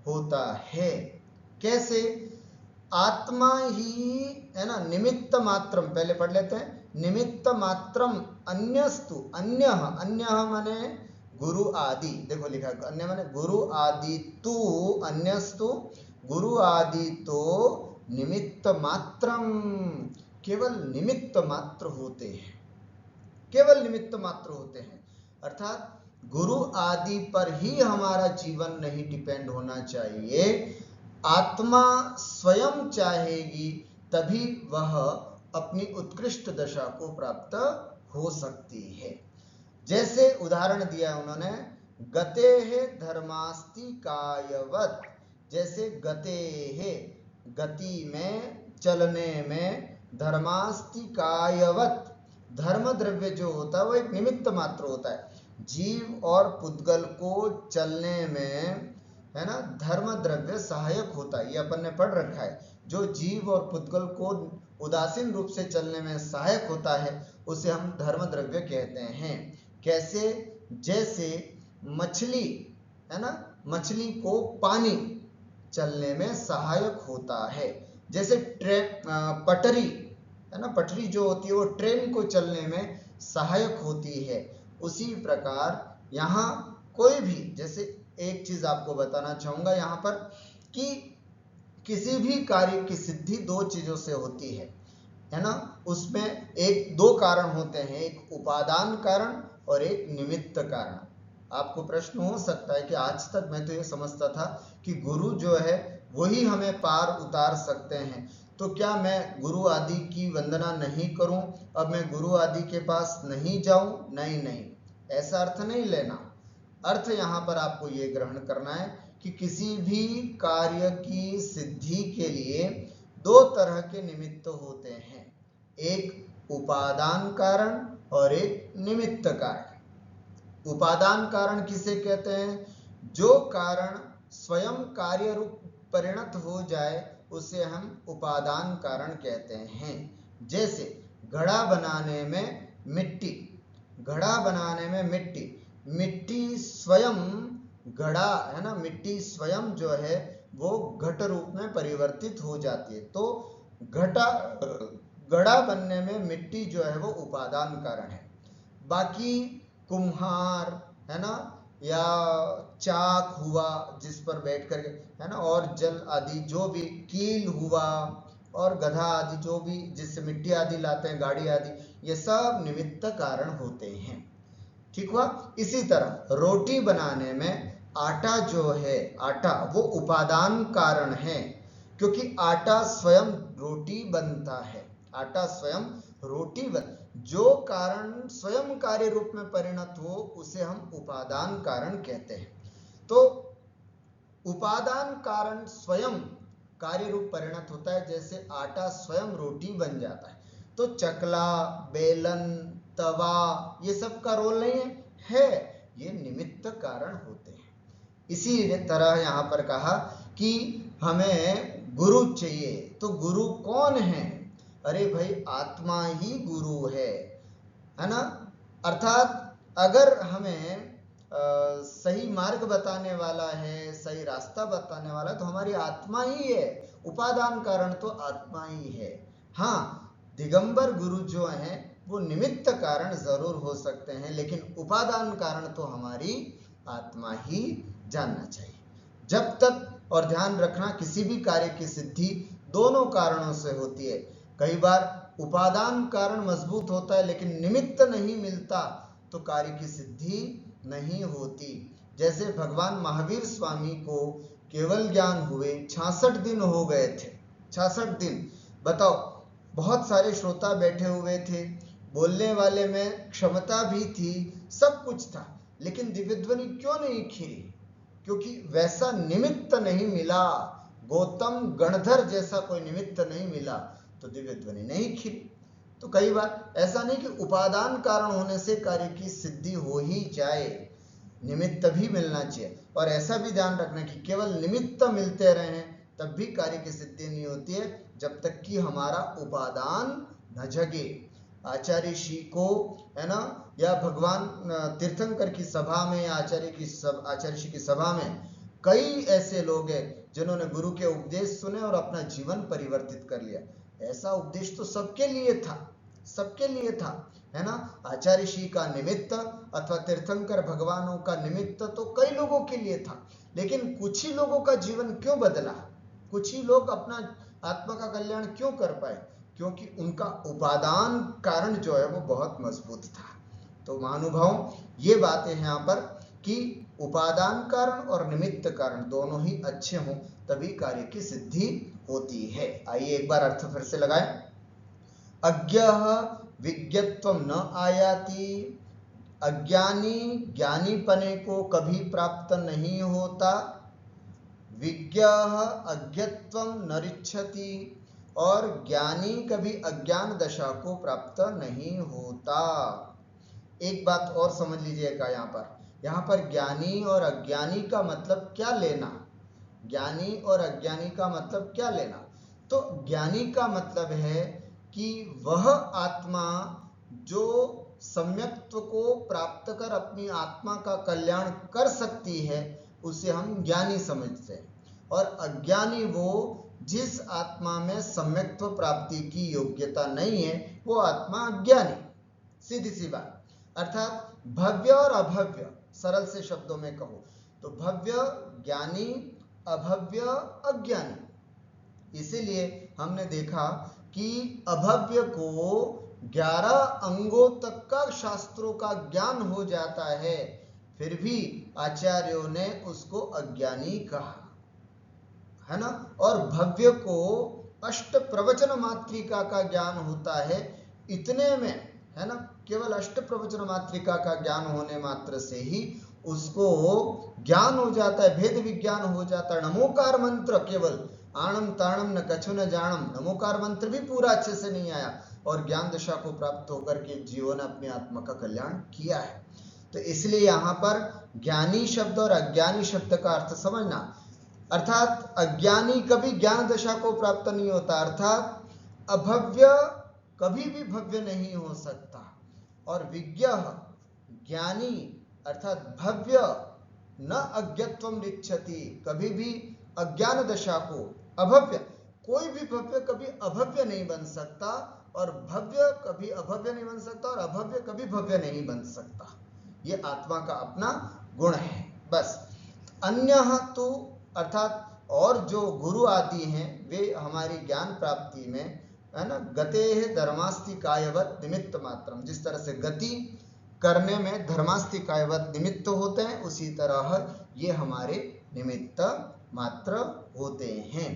होता है। कैसे? आत्मा ही है ना, निमित्त मात्रम, पहले पढ़ लेते हैं। निमित्त मात्रम अन्यस्तु, अन्य, अन्य माने गुरु आदि, देखो लिखा है अन्य माने गुरु आदि, तू अन्यस्तु गुरु आदि तो निमित्त मात्रम, केवल निमित्त मात्र होते हैं, केवल निमित्त मात्र होते हैं। अर्थात गुरु आदि पर ही हमारा जीवन नहीं डिपेंड होना चाहिए। आत्मा स्वयं चाहेगी तभी वह अपनी उत्कृष्ट दशा को प्राप्त हो सकती है। जैसे उदाहरण दिया उन्होंने, गते है धर्मास्ति कायवत, जैसे गते है गति में, चलने में, धर्मास्ति कायवत, धर्म द्रव्य जो होता है वो एक निमित्त मात्र होता है। जीव और पुद्गल को चलने में है ना धर्म द्रव्य सहायक होता है, ये अपन ने पढ़ रखा है। जो जीव और पुद्गल को उदासीन रूप से चलने में सहायक होता है उसे हम धर्म द्रव्य कहते हैं। कैसे? जैसे मछली है ना, मछली को पानी चलने में सहायक होता है। जैसे पटरी है ना, पटरी जो होती है वो ट्रेन को चलने में सहायक होती है। उसी प्रकार यहाँ कोई भी, जैसे एक चीज आपको बताना चाहूंगा यहाँ पर कि किसी भी कार्य की सिद्धि दो चीजों से होती है ना। उसमें एक दो कारण होते हैं, एक उपादान कारण और एक निमित्त कारण। आपको प्रश्न हो सकता है कि आज तक मैं तो ये समझता था कि गुरु जो है वही हमें पार उतार सकते हैं, तो क्या मैं गुरु आदि की वंदना नहीं करूं, अब मैं गुरु आदि के पास नहीं जाऊं? नहीं नहीं, ऐसा अर्थ नहीं लेना। अर्थ यहाँ पर आपको ये ग्रहण करना है कि किसी भी कार्य की सिद्धि के लिए दो तरह के निमित्त होते हैं, एक उपादान कारण और एक निमित्त कारण। उपादान कारण किसे कहते हैं? जो कारण स्वयं कार्य रूप परिणत हो जाए उसे हम उपादान कारण कहते हैं। जैसे घड़ा बनाने में मिट्टी, घड़ा बनाने में मिट्टी, मिट्टी स्वयं घड़ा है ना, मिट्टी स्वयं जो है वो घट रूप में परिवर्तित हो जाती है। तो घड़ा बनने में मिट्टी जो है वो उपादान कारण है। बाकी कुम्हार है ना, या चाक हुआ जिस पर बैठ कर है ना, और जल आदि जो भी, कील हुआ और गधा आदि जो भी जिससे मिट्टी आदि लाते हैं, गाड़ी आदि, ये सब निमित्त कारण होते हैं। ठीक हुआ। इसी तरह रोटी बनाने में आटा जो है, आटा वो उपादान कारण है, क्योंकि आटा स्वयं रोटी बनता है, आटा स्वयं रोटी बन, जो कारण स्वयं कार्य रूप में परिणत हो उसे हम उपादान कारण कहते हैं। तो उपादान कारण स्वयं कार्य रूप परिणत होता है, जैसे आटा स्वयं रोटी बन जाता है। तो चकला, बेलन, तवा, ये सब का रोल नहीं है, ये निमित्त कारण होते हैं। इसी तरह यहाँ पर कहा कि हमें गुरु चाहिए, तो गुरु कौन है? अरे भाई, आत्मा ही गुरु है ना। अर्थात अगर हमें सही मार्ग बताने वाला है, सही रास्ता बताने वाला है, तो हमारी आत्मा ही है। उपादान कारण तो आत्मा ही है। हाँ, दिगंबर गुरु जो हैं वो निमित्त कारण जरूर हो सकते हैं, लेकिन उपादान कारण तो हमारी आत्मा ही जानना चाहिए। जब तक, और ध्यान रखना, किसी भी कार्य की सिद्धि दोनों कारणों से होती है। कई बार उपादान कारण मजबूत होता है लेकिन निमित्त नहीं मिलता तो कार्य की सिद्धि नहीं होती। जैसे भगवान महावीर स्वामी को केवल ज्ञान हुए 66 दिन हो गए थे, 66 दिन। बताओ, बहुत सारे श्रोता बैठे हुए थे, बोलने वाले में क्षमता भी थी, सब कुछ था, लेकिन दिव्य ध्वनि क्यों नहीं खिली? क्योंकि वैसा निमित्त नहीं मिला। गौतम गणधर जैसा कोई निमित्त नहीं मिला तो दिव्य ध्वनि नहीं खिली। तो कई बार ऐसा नहीं कि उपादान कारण होने से कार्य की सिद्धि हो ही जाए, निमित्त भी मिलना चाहिए। और ऐसा भी ध्यान रखना कि केवल निमित्त मिलते रहे तब भी कार्य की सिद्धि नहीं होती है जब तक कि हमारा उपादान न जगे। आचार्य श्री को, है ना, या भगवान तीर्थंकर की सभा में, आचार्य श्री की सभा में कई ऐसे लोग हैं जिन्होंने गुरु के उपदेश सुने और अपना जीवन परिवर्तित कर लिया। ऐसा उपदेश तो सबके लिए था, सबके लिए था, है ना। आचार्य श्री का निमित्त अथवा तीर्थंकर भगवानों का निमित्त तो कई लोगों के लिए था, लेकिन कुछ ही लोगों का जीवन क्यों बदला, कुछ ही लोग अपना आत्मा का कल्याण क्यों कर पाए? क्योंकि उनका उपादान कारण जो है वो बहुत मजबूत था। तो महानुभाव, ये बातें हैं यहाँ पर कि उपादान कारण और निमित्त कारण दोनों ही अच्छे हों तभी कार्य की सिद्धि होती है। आइए एक बार अर्थ फिर से लगाएं। अज्ञः विज्ञत्वं न आयाति, अज्ञानी ज्ञानीपने को कभी प्राप्त नहीं होता। विज्ञः अज्ञत्वं न रिच्छति, और ज्ञानी कभी अज्ञान दशा को प्राप्त नहीं होता। एक बात और समझ लीजिएगा यहाँ पर ज्ञानी और अज्ञानी का मतलब क्या लेना, ज्ञानी और अज्ञानी का मतलब क्या लेना? तो ज्ञानी का मतलब है कि वह आत्मा जो सम्यक्त्व को प्राप्त कर अपनी आत्मा का कल्याण कर सकती है उसे हम ज्ञानी समझते हैं, और अज्ञानी वो जिस आत्मा में सम्यक्त्व प्राप्ति की योग्यता नहीं है वो आत्मा अज्ञानी। सीधी सी बात। अर्थात भव्य और अभव्य, सरल से शब्दों में कहो तो भव्य ज्ञानी, अभव्य अज्ञानी। इसीलिए हमने देखा कि अभव्य को 11 अंगों तक का शास्त्रों का ज्ञान हो जाता है, फिर भी आचार्यों ने उसको अज्ञानी कहा, है ना। और भव्य को अष्ट प्रवचन मात्रिका का ज्ञान होता है, इतने में, है ना, केवल अष्ट प्रवचन मात्रिका का ज्ञान होने मात्र से ही उसको ज्ञान हो जाता है, भेद विज्ञान हो जाता है। नमोकार मंत्र केवल आणम ताणम न कछु न जानम, नमोकार मंत्र भी पूरा अच्छे से नहीं आया और ज्ञान दशा को प्राप्त होकर के जीवों ने अपनी आत्मा का कल्याण किया है। तो इसलिए यहाँ पर ज्ञानी शब्द और अज्ञानी शब्द का अर्थ समझना। अर्थात अज्ञानी कभी ज्ञान दशा को प्राप्त नहीं होता, अर्थात अभव्य कभी भी भव्य नहीं हो सकता, और विज्ञ ज्ञानी अर्थात भव्य न अज्ञत्वम रिच्छति, कभी भी अज्ञान दशा को, अभव्य कोई भी भव्य कभी अभव्य नहीं बन सकता, और भव्य कभी अभव्य नहीं बन सकता, और अभव्य कभी भव्य नहीं बन सकता। ये आत्मा का अपना गुण है, बस। अन्यः तो अर्थात और जो गुरु आदि हैं वे हमारी ज्ञान प्राप्ति में, है ना, गते धर्मास्ति कायवत निमित्त मात्रम, जिस तरह से गति करने में धर्मास्ति कायवत निमित्त होते हैं उसी तरह ये हमारे निमित्त मात्र होते हैं।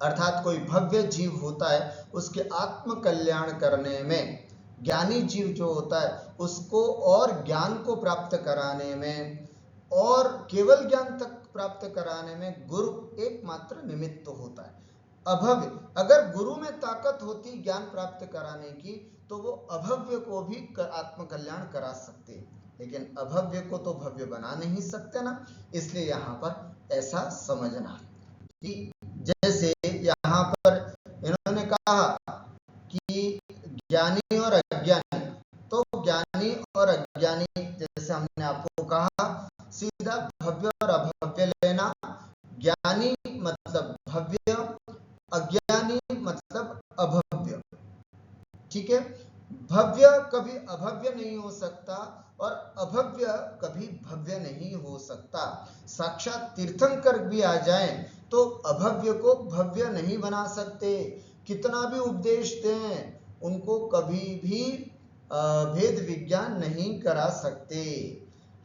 अर्थात कोई भव्य जीव होता है उसके आत्म कल्याण करने में, ज्ञानी जीव जो होता है उसको और ज्ञान को प्राप्त कराने में और केवल ज्ञान तक प्राप्त कराने में गुरु एकमात्र निमित्त होता है। अभव्य, अगर गुरु में ताकत होती ज्ञान प्राप्त कराने की तो वो अभव्य को भी आत्म कल्याण करा सकते, लेकिन अभव्य को तो भव्य बना नहीं सकते ना। इसलिए यहाँ पर ऐसा समझना कि जैसे यहाँ पर इन्होंने कहा कि ज्ञानी और अज्ञानी, तो ज्ञानी और अज्ञानी जैसे हमने आपको कहा सीधा भव्य और अभव्य लेना, ज्ञानी मतलब भव्य, अज्ञानी मतलब अभव्य, ठीक है। भव्य कभी अभव्य नहीं हो सकता और अभव्य कभी भव्य नहीं हो सकता। साक्षात तीर्थंकर भी आ जाएं तो अभव्य को भव्य नहीं बना सकते, कितना भी उपदेश दें उनको कभी भी भेद विज्ञान नहीं करा सकते,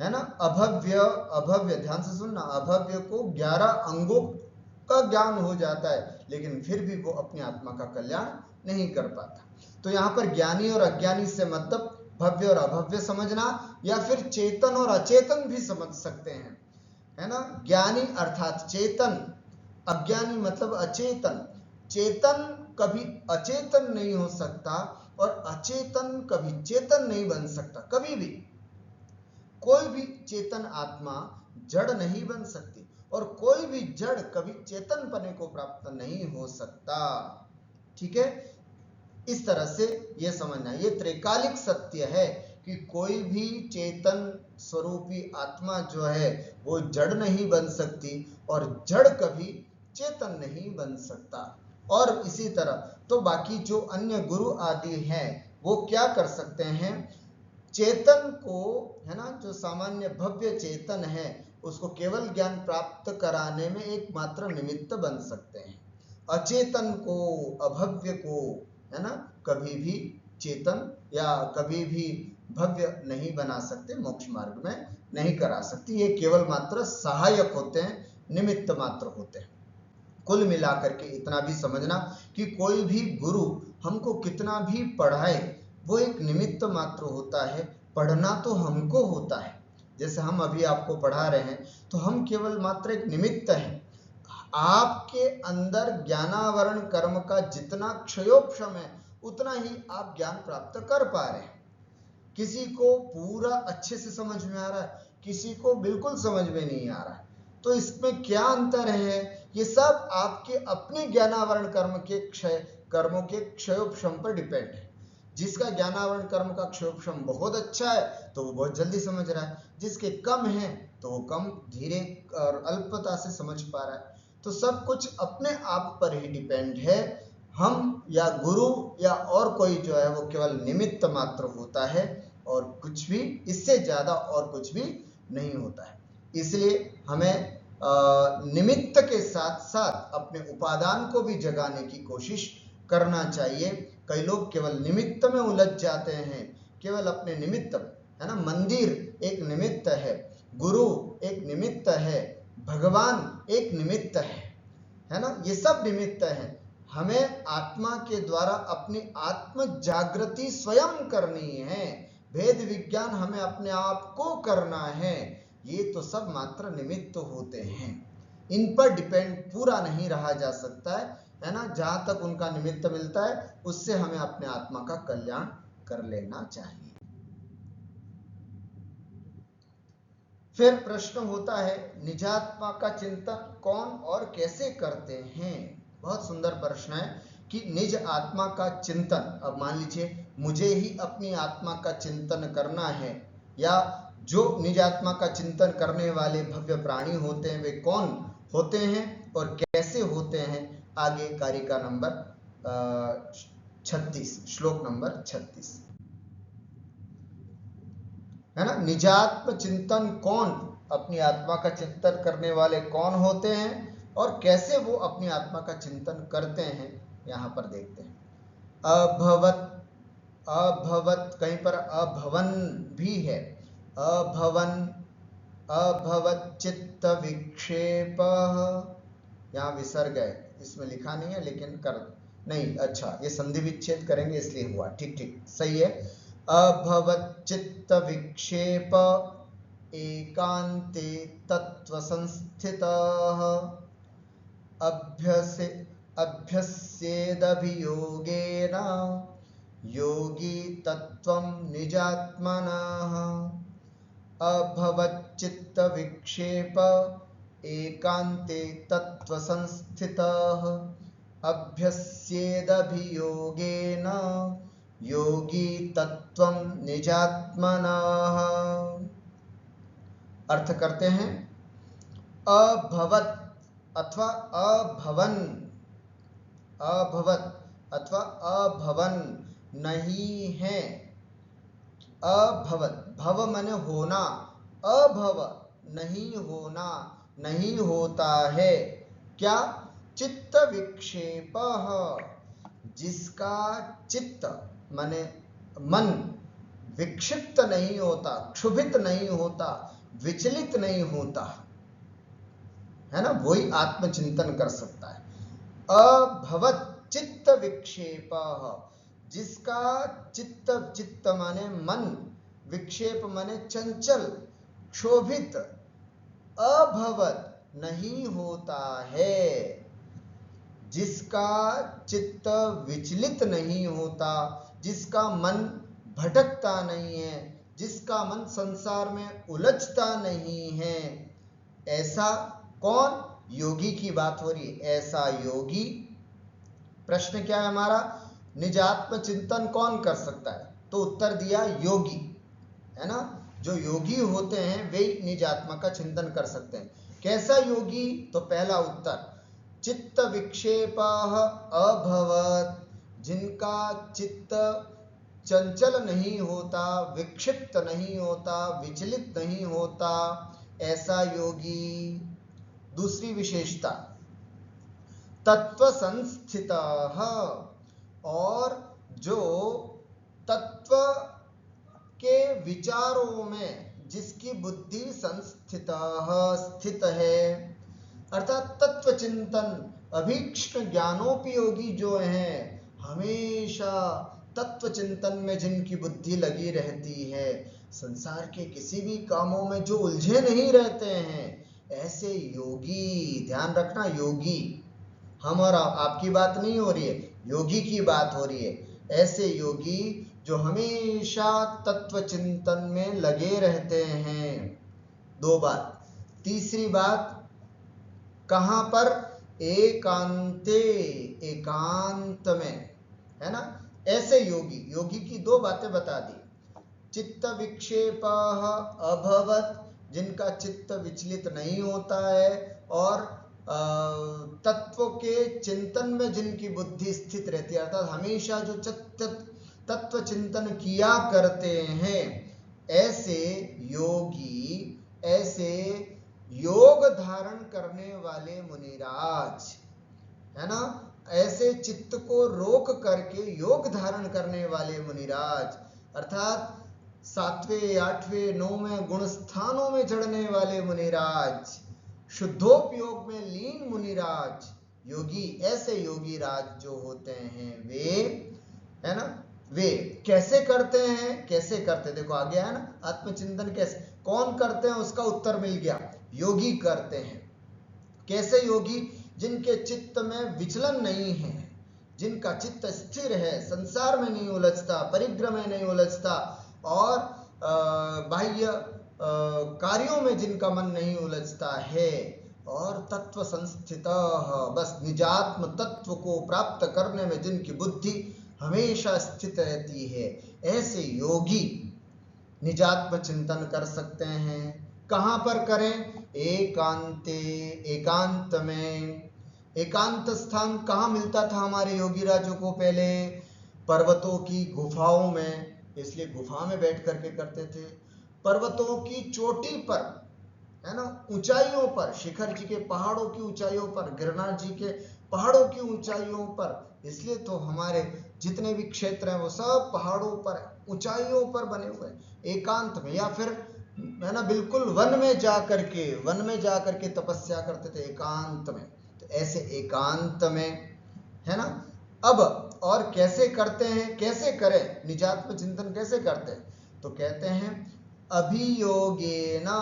है ना। अभव्य, अभव्य ध्यान से सुनना, अभव्य को 11 अंगों का ज्ञान हो जाता है लेकिन फिर भी वो अपनी आत्मा का कल्याण नहीं कर पाता। तो यहाँ पर ज्ञानी और अज्ञानी से मतलब भव्य और अभव्य समझना, या फिर चेतन और अचेतन भी समझ सकते हैं, है ना। ज्ञानी अर्थात चेतन, अज्ञानी मतलब अचेतन। चेतन कभी अचेतन नहीं हो सकता और अचेतन कभी चेतन नहीं बन सकता, कभी भी। कोई भी चेतन आत्मा जड़ नहीं बन सकती, और कोई भी जड़ कभी चेतन पने को प्राप्त नहीं हो सकता। ठीक है, इस तरह से यह समझना, ये त्रिकालिक सत्य है कि कोई भी चेतन स्वरूपी आत्मा जो है वो जड़ नहीं बन सकती और जड़ कभी चेतन नहीं बन सकता। और इसी तरह तो बाकी जो अन्य गुरु आदि हैं वो क्या कर सकते हैं, चेतन को, है ना, जो सामान्य भव्य चेतन है उसको केवल ज्ञान प्राप्त कराने में एकमात्र निमित्त बन सकते हैं। अचेतन को, अभव्य को, है ना, कभी भी चेतन या कभी भी भव्य नहीं बना सकते, मोक्ष मार्ग में नहीं करा सकते। ये केवल मात्र सहायक होते हैं, निमित्त मात्र होते हैं। कुल मिलाकर के इतना भी समझना कि कोई भी गुरु हमको कितना भी पढ़ाए वो एक निमित्त मात्र होता है, पढ़ना तो हमको होता है। जैसे हम अभी आपको पढ़ा रहे हैं तो हम केवल मात्र एक निमित्त हैं। आपके अंदर ज्ञानावरण कर्म का जितना क्षयोपशम है उतना ही आप ज्ञान प्राप्त कर पा रहे हैं। किसी को पूरा अच्छे से समझ में आ रहा है, किसी को बिल्कुल समझ में नहीं आ रहा है, तो इसमें क्या अंतर है, ये सब आपके अपने ज्ञानावरण कर्मों के क्षयोपशम पर डिपेंड है। जिसका ज्ञानावरण कर्म का क्षयोपशम बहुत अच्छा है तो वो बहुत जल्दी समझ रहा है, जिसके कम है तो वो कम धीरे और अल्पता से समझ पा रहा है। तो सब कुछ अपने आप पर ही डिपेंड है। हम या गुरु या और कोई जो है वो केवल निमित्त मात्र होता है और कुछ भी, इससे ज्यादा और कुछ भी नहीं होता है। इसलिए हमें निमित्त के साथ साथ अपने उपादान को भी जगाने की कोशिश करना चाहिए। कई लोग केवल निमित्त में उलझ जाते हैं, केवल अपने निमित्त, है ना, मंदिर एक निमित्त है, गुरु एक निमित्त है, भगवान एक निमित्त है ना, ये सब निमित्त है। हमें आत्मा के द्वारा अपनी आत्म जागृति स्वयं करनी है, भेद विज्ञान हमें अपने आप को करना है। ये तो सब मात्र निमित्त होते हैं, इन पर डिपेंड पूरा नहीं रहा जा सकता है ना। जहां तक उनका निमित्त मिलता है उससे हमें अपने आत्मा का कल्याण कर लेना चाहिए। फिर प्रश्न होता है, निजात्मा का चिंतन कौन और कैसे करते हैं। बहुत सुंदर प्रश्न है कि निज आत्मा का चिंतन, अब मान लीजिए मुझे ही अपनी आत्मा का चिंतन करना है, या जो निज आत्मा का चिंतन करने वाले भव्य प्राणी होते हैं वे कौन होते हैं और कैसे होते हैं। आगे कारिका नंबर 36, श्लोक नंबर 36, है ना। निजात्म चिंतन कौन, अपनी आत्मा का चिंतन करने वाले कौन होते हैं और कैसे वो अपनी आत्मा का चिंतन करते हैं, यहां पर देखते हैं। अभवत, अभवत, कहीं पर अभवन भी है, अभवन, अभवत चित्त विक्षेप, यहाँ विसर्ग है, इसमें लिखा नहीं है लेकिन कर नहीं, अच्छा ये संधि विच्छेद करेंगे इसलिए हुआ, ठीक ठीक सही है। अभवत चित्त विक्षेप एकांते तत्व संस्थितः अभ्यस्येदभियोगेन योगी तत्वं निजात्मनः। अभवच्चित्त विक्षेप एकांते तत्व संस्थितः अभ्यस्येदभियोगेन योगी तत्वं निजात्मनः। अर्थ करते हैं, अभवत अथवा अभवन, अभवत अथवा अभवन नहीं है, अभवत, भव माने होना, अभव नहीं होना, नहीं होता है। क्या, चित्त विक्षेप, जिसका चित्त माने मन विक्षिप्त नहीं होता, क्षुभित नहीं होता, विचलित नहीं होता, है ना, वही आत्मचिंतन कर सकता है। अभवत चित्त विक्षेप, जिसका चित्त, चित्त माने मन, विक्षेप माने चंचल, क्षोभित, अभवत नहीं होता है, जिसका चित्त विचलित नहीं होता, जिसका मन भटकता नहीं है, जिसका मन संसार में उलझता नहीं है, ऐसा कौन? योगी की बात हो रही है। ऐसा योगी, प्रश्न क्या है हमारा? निजात्म चिंतन कौन कर सकता है? तो उत्तर दिया योगी, है ना। जो योगी होते हैं वे निजात्मा का चिंतन कर सकते हैं। कैसा योगी? तो पहला उत्तर, चित्त विक्षेप अभवत, जिनका चित्त चंचल नहीं होता, विक्षिप्त नहीं होता, विचलित नहीं होता, ऐसा योगी। दूसरी विशेषता, तत्व संस्थित, और जो तत्व के विचारों में जिसकी बुद्धि संस्थित स्थित है, अर्थात तत्व चिंतन अभीक्ष्ण ज्ञानोपयोगी जो हैं, हमेशा तत्व चिंतन में जिनकी बुद्धि लगी रहती है, संसार के किसी भी कामों में जो उलझे नहीं रहते हैं, ऐसे योगी। ध्यान रखना, योगी, हम और आपकी बात नहीं हो रही है, योगी की बात हो रही है। ऐसे योगी जो हमेशा तत्व चिंतन में लगे रहते हैं। दो बात। तीसरी बात, कहां पर? एकांते, एकांत में, है ना। ऐसे योगी, योगी की दो बातें बता दी। चित्त विक्षेप अभवत, जिनका चित्त विचलित नहीं होता है, और तत्व के चिंतन में जिनकी बुद्धि स्थित रहती है, अर्थात हमेशा जो तत्व चिंतन किया करते हैं, ऐसे योगी, ऐसे योग धारण करने वाले मुनिराज, है ना। ऐसे चित्त को रोक करके योग धारण करने वाले मुनिराज, अर्थात 7वें 8वें 9वें गुण स्थानों में चढ़ने वाले मुनिराज, शुद्धोपयोग में लीन मुनिराज, योगी, ऐसे योगी राज जो होते हैं वे, है ना, वे कैसे करते हैं? कैसे करते, देखो आ गया है ना, आत्मचिंतन कैसे, कौन करते हैं उसका उत्तर मिल गया, योगी करते हैं। कैसे योगी? जिनके चित्त में विचलन नहीं है, जिनका चित्त स्थिर है, संसार में नहीं उलझता, परिग्रह में नहीं उलझता, और बाह्य कार्यों में जिनका मन नहीं उलझता है, और तत्व संस्थित, बस निजात्म तत्व को प्राप्त करने में जिनकी बुद्धि हमेशा स्थित रहती है, ऐसे योगी निजात्म चिंतन कर सकते हैं। कहां पर करें? एकांते, एकांत में। एकांत स्थान कहां मिलता था हमारे योगी राजों को? पहले पर्वतों की गुफाओं में, इसलिए गुफा में बैठ करके करते थे। पर्वतों की चोटी पर, है ना, ऊंचाइयों पर, शिखर जी के पहाड़ों की ऊंचाइयों पर, गिरनार जी के पहाड़ों की ऊंचाइयों पर, इसलिए तो हमारे जितने भी क्षेत्र हैं वो सब पहाड़ों पर, ऊंचाइयों पर बने हुए हैं। एकांत में, या फिर, है ना, बिल्कुल वन में जा करके तपस्या करते थे, एकांत में। तो ऐसे एकांत में, है ना। अब और कैसे करते हैं? कैसे करें निजात्म चिंतन, कैसे करते हैं? तो कहते हैं अभियोगेना,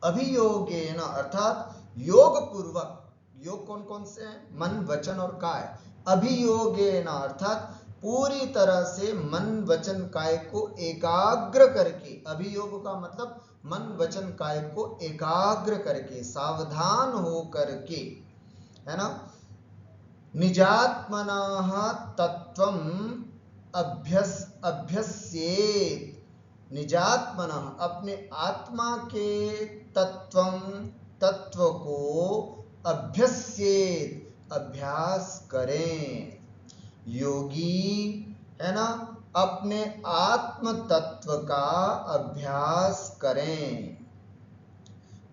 अभियोगेना अर्थात योग पूर्वक। योग कौन कौन से हैं? मन, वचन और काय। अभियोगेना अर्थात पूरी तरह से मन, वचन, काय को एकाग्र करके, अभियोग का मतलब मन, वचन, काय को एकाग्र करके, सावधान हो करके, है ना, निजात्मनः तत्वम अभ्यस्येत, निजात्मनः अपने आत्मा के तत्व को अभ्यस्येत अभ्यास करें। योगी, है ना, अपने आत्म तत्व का अभ्यास करें।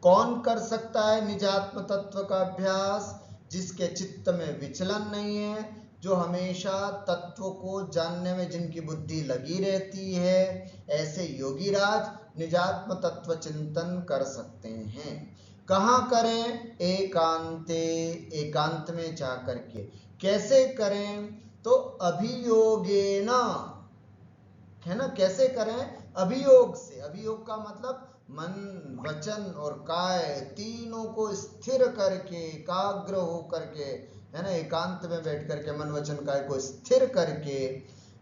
कौन कर सकता है निजात्म तत्व का अभ्यास? जिसके चित्त में विचलन नहीं है, जो हमेशा तत्व को जानने में जिनकी बुद्धि लगी रहती है, ऐसे योगी राज निजात्म तत्व चिंतन कर सकते हैं। कहाँ करें? एकांते, एकांत में जा करके। कैसे करें? तो अभियोगेना, है ना, कैसे करें? अभियोग से। अभियोग का मतलब मन, वचन और काय तीनों को स्थिर करके, एकाग्र हो करके, है ना, एकांत में बैठ करके मन, वचन, काय को स्थिर करके,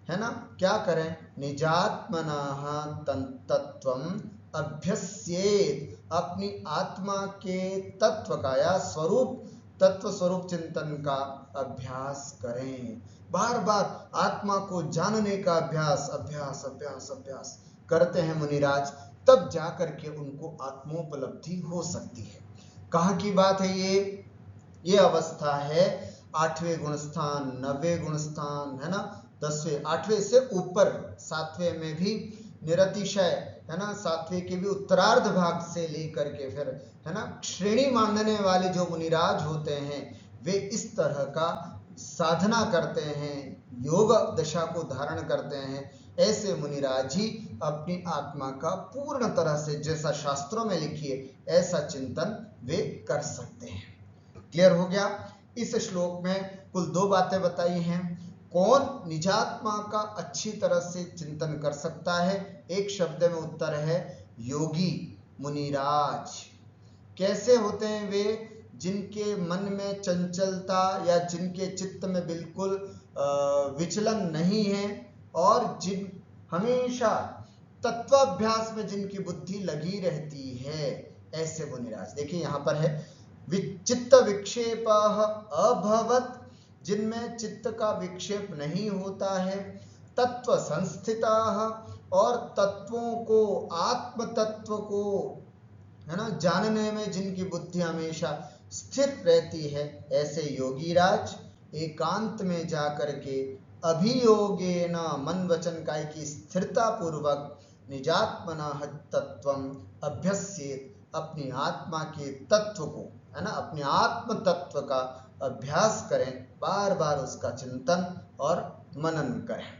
है ना, क्या करें? निजात्मनः तत्वम अभ्यस्येत अपनी आत्मा के तत्व का या तत्व स्वरूप चिंतन का अभ्यास करें। बार बार आत्मा को जानने का अभ्यास अभ्यास अभ्यास अभ्यास करते हैं मुनिराज, तब जाकर के उनको आत्मोपलब्धि हो सकती है। कहाँ की बात है ये अवस्था है 8वें गुणस्थान, 9वें गुणस्थान, है ना, 10वें, 8वें से ऊपर 7वें में भी निरतिशय, है ना, 7वें के भी उत्तरार्ध भाग से लेकर के फिर, है ना, श्रेणी मांडने वाले जो मुनिराज होते हैं वे इस तरह का साधना करते हैं, योग दशा को धारण करते हैं। ऐसे मुनिराज ही अपनी आत्मा का पूर्ण तरह से, जैसा शास्त्रों में लिखिए, ऐसा चिंतन वे कर सकते हैं। क्लियर हो गया? इस श्लोक में कुल 2 बातें बताई हैं। कौन निजात्मा का अच्छी तरह से चिंतन कर सकता है? एक शब्द में उत्तर है योगी मुनिराज। कैसे होते हैं वे? जिनके मन में चंचलता या जिनके चित्त में बिल्कुल विचलन नहीं है और जिन हमेशा तत्वाभ्यास में जिनकी बुद्धि लगी रहती है, ऐसे मुनिराज। देखिए यहाँ पर है चित्त विक्षेप अभवत, जिनमें चित्त का विक्षेप नहीं होता है, तत्व संस्थिता, और तत्वों को, आत्म तत्व को, है ना, जानने में जिनकी बुद्धि हमेशा स्थिर रहती है, ऐसे योगीराज एकांत में जाकर के अभियोगेन मन वचन काय की स्थिरता पूर्वक निजात्मना तत्वम अभ्यस्येत, अपनी आत्मा के तत्व को, है ना, अपने आत्म तत्व का अभ्यास करें, बार बार उसका चिंतन और मनन करें,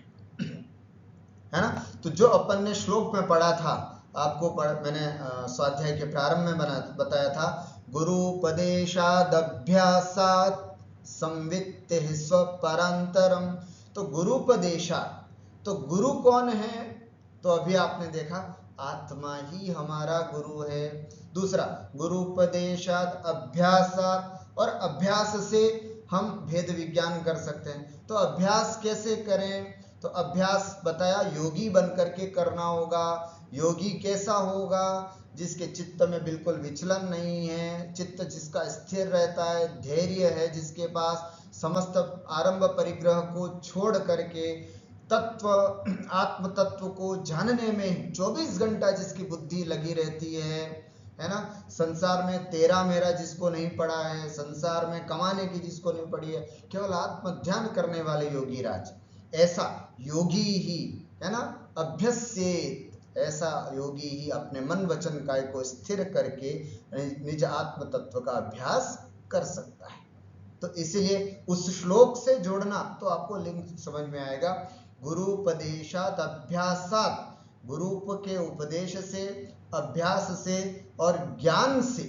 है ना। तो जो अपन ने श्लोक में पढ़ा था, आपको मैंने स्वाध्याय के प्रारंभ में बताया था, गुरुपदेशादभ्यासात् संवित्तिः स्वपरांतरम। तो गुरुपदेशात्, तो गुरु कौन है? तो अभी आपने देखा आत्मा ही हमारा गुरु है। दूसरा, गुरुपदेशात् अभ्यासात्, और अभ्यास से हम भेद विज्ञान कर सकते हैं। तो अभ्यास कैसे करें? तो अभ्यास बताया योगी बन करके करना होगा। योगी कैसा होगा? जिसके चित्त में बिल्कुल विचलन नहीं है, चित्त जिसका स्थिर रहता है, धैर्य है, जिसके पास समस्त आरंभ परिग्रह को छोड़ करके तत्व, आत्म तत्व को जानने में 24 घंटा जिसकी बुद्धि लगी रहती है ना। संसार में तेरा मेरा जिसको नहीं पड़ा है, संसार में कमाने की जिसको नहीं पड़ी है, केवल आत्म ध्यान करने वाले योगी राज, ऐसा योगी ही, है ना, अभ्यस्येत, ऐसा योगी ही अपने मन वचन काय को स्थिर करके निज आत्म तत्व का अभ्यास कर सकता है। तो इसलिए उस श्लोक से जोड़ना तो आपको लिंक समझ में आएगा। गुरुपदेशात् अभ्यासात्, गुरु के उपदेश से, अभ्यास से और ज्ञान से,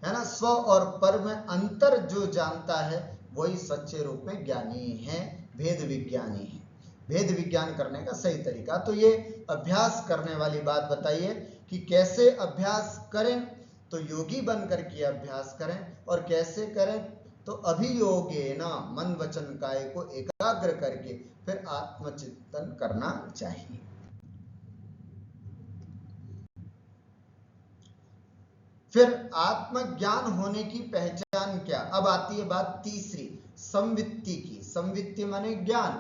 है ना, स्व और पर में अंतर जो जानता है वही सच्चे रूप में ज्ञानी है, भेद विज्ञानी है। भेद विज्ञान करने का सही तरीका, तो ये अभ्यास करने वाली बात बताइए कि कैसे अभ्यास करें। तो योगी बन करके अभ्यास करें, और कैसे करें? तो अभियोगेन मन वचन काय को एकाग्र करके फिर आत्मचिंतन करना चाहिए। फिर आत्मज्ञान होने की पहचान क्या? अब आती है बात तीसरी, संवित्ति की। संवित्ति माने ज्ञान,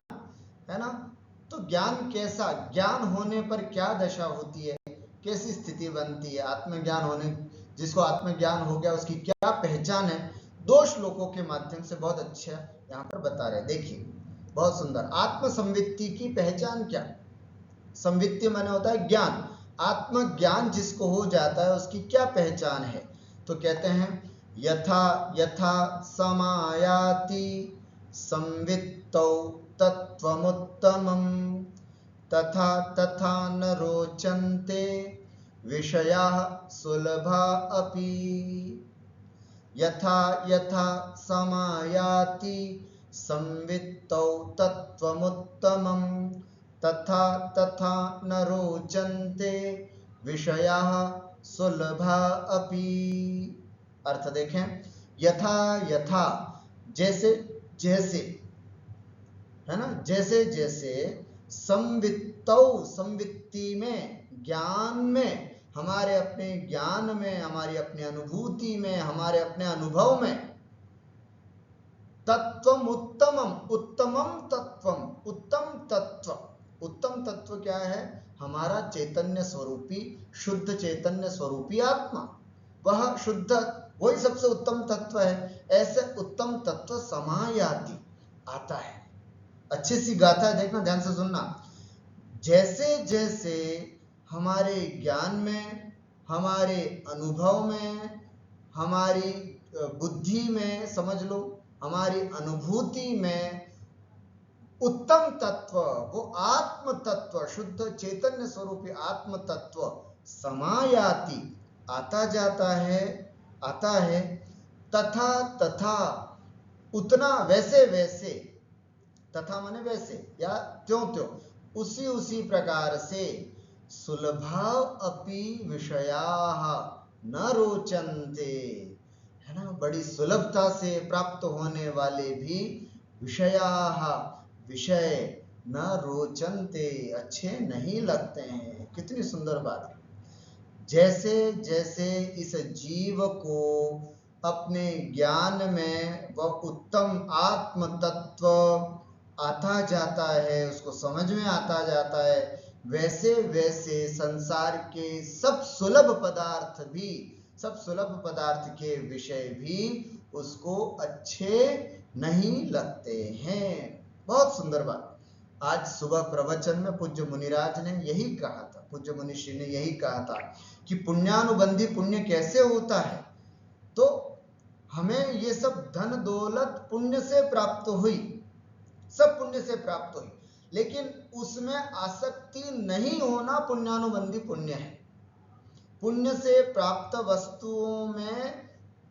है ना। तो ज्ञान कैसा? ज्ञान होने पर क्या दशा होती है, कैसी स्थिति बनती है? आत्मज्ञान होने, जिसको आत्मज्ञान हो गया उसकी क्या पहचान है? 2 श्लोकों के माध्यम से बहुत अच्छा यहाँ पर बता रहे। देखिए बहुत सुंदर। आत्मसंवित्ति की पहचान क्या? संवित्ति माने होता है ज्ञान, आत्मज्ञान जिसको हो जाता है उसकी क्या पहचान है? तो कहते हैं यथा यथा समायाति संवित्तौ तत्वमुत्तमं, तथा तथा न रोचन्ते विषयाः सुलभा अपि। यथा यथा समायाति संवित्तौ तत्वमुत्तमं, तथा तथा न रोचन्ते विषयाः सुलभा अपि। अर्थ देखें, यथा यथा, जैसे जैसे, है ना, जैसे जैसे, संवित्तौ, संवित्ति में, ज्ञान में, हमारे अपने ज्ञान में, हमारी अपनी अनुभूति में, हमारे अपने अनुभव में तत्वम उत्तमम, उत्तमम तत्वम, उत्तम तत्व। उत्तम तत्व क्या है? हमारा चैतन्य स्वरूपी, शुद्ध चैतन्य स्वरूपी आत्मा, वह शुद्ध, वही सबसे उत्तम तत्व है। ऐसे उत्तम तत्व समायाति, आता है। अच्छी सी गाथा है, देखना, ध्यान से सुनना। जैसे जैसे हमारे ज्ञान में, हमारे अनुभव में, हमारी बुद्धि में, समझ लो, हमारी अनुभूति में उत्तम तत्व, वो आत्म तत्व, शुद्ध चैतन्य स्वरूपी आत्म तत्व समायाति, आता जाता है, आता है। तथा तथा, उतना, वैसे वैसे, तथा माने वैसे या त्यों त्यों, उसी उसी प्रकार से, सुलभाव अपि विषयाः न रोचन्ते, है ना, बड़ी सुलभता से प्राप्त होने वाले भी विषयाः, विषय, न रोचन्ते, अच्छे नहीं लगते हैं। कितनी सुंदर बात है। जैसे जैसे इस जीव को अपने ज्ञान में वह उत्तम आत्म तत्व आता जाता है, उसको समझ में आता जाता है, वैसे वैसे संसार के सब सुलभ पदार्थ भी, सब सुलभ पदार्थ के विषय भी उसको अच्छे नहीं लगते हैं। बहुत सुंदर बात। आज सुबह प्रवचन में पूज्य मुनिराज ने यही कहा था, पूज्य मुनिश्री ने यही कहा था कि पुण्यानुबंधी पुण्य कैसे होता है। तो हमें ये सब धन दौलत पुण्य से प्राप्त हुई, सब पुण्य से प्राप्त हुई, लेकिन उसमें आसक्ति नहीं होना पुण्यानुबंधी पुण्य है। पुण्य से प्राप्त वस्तुओं में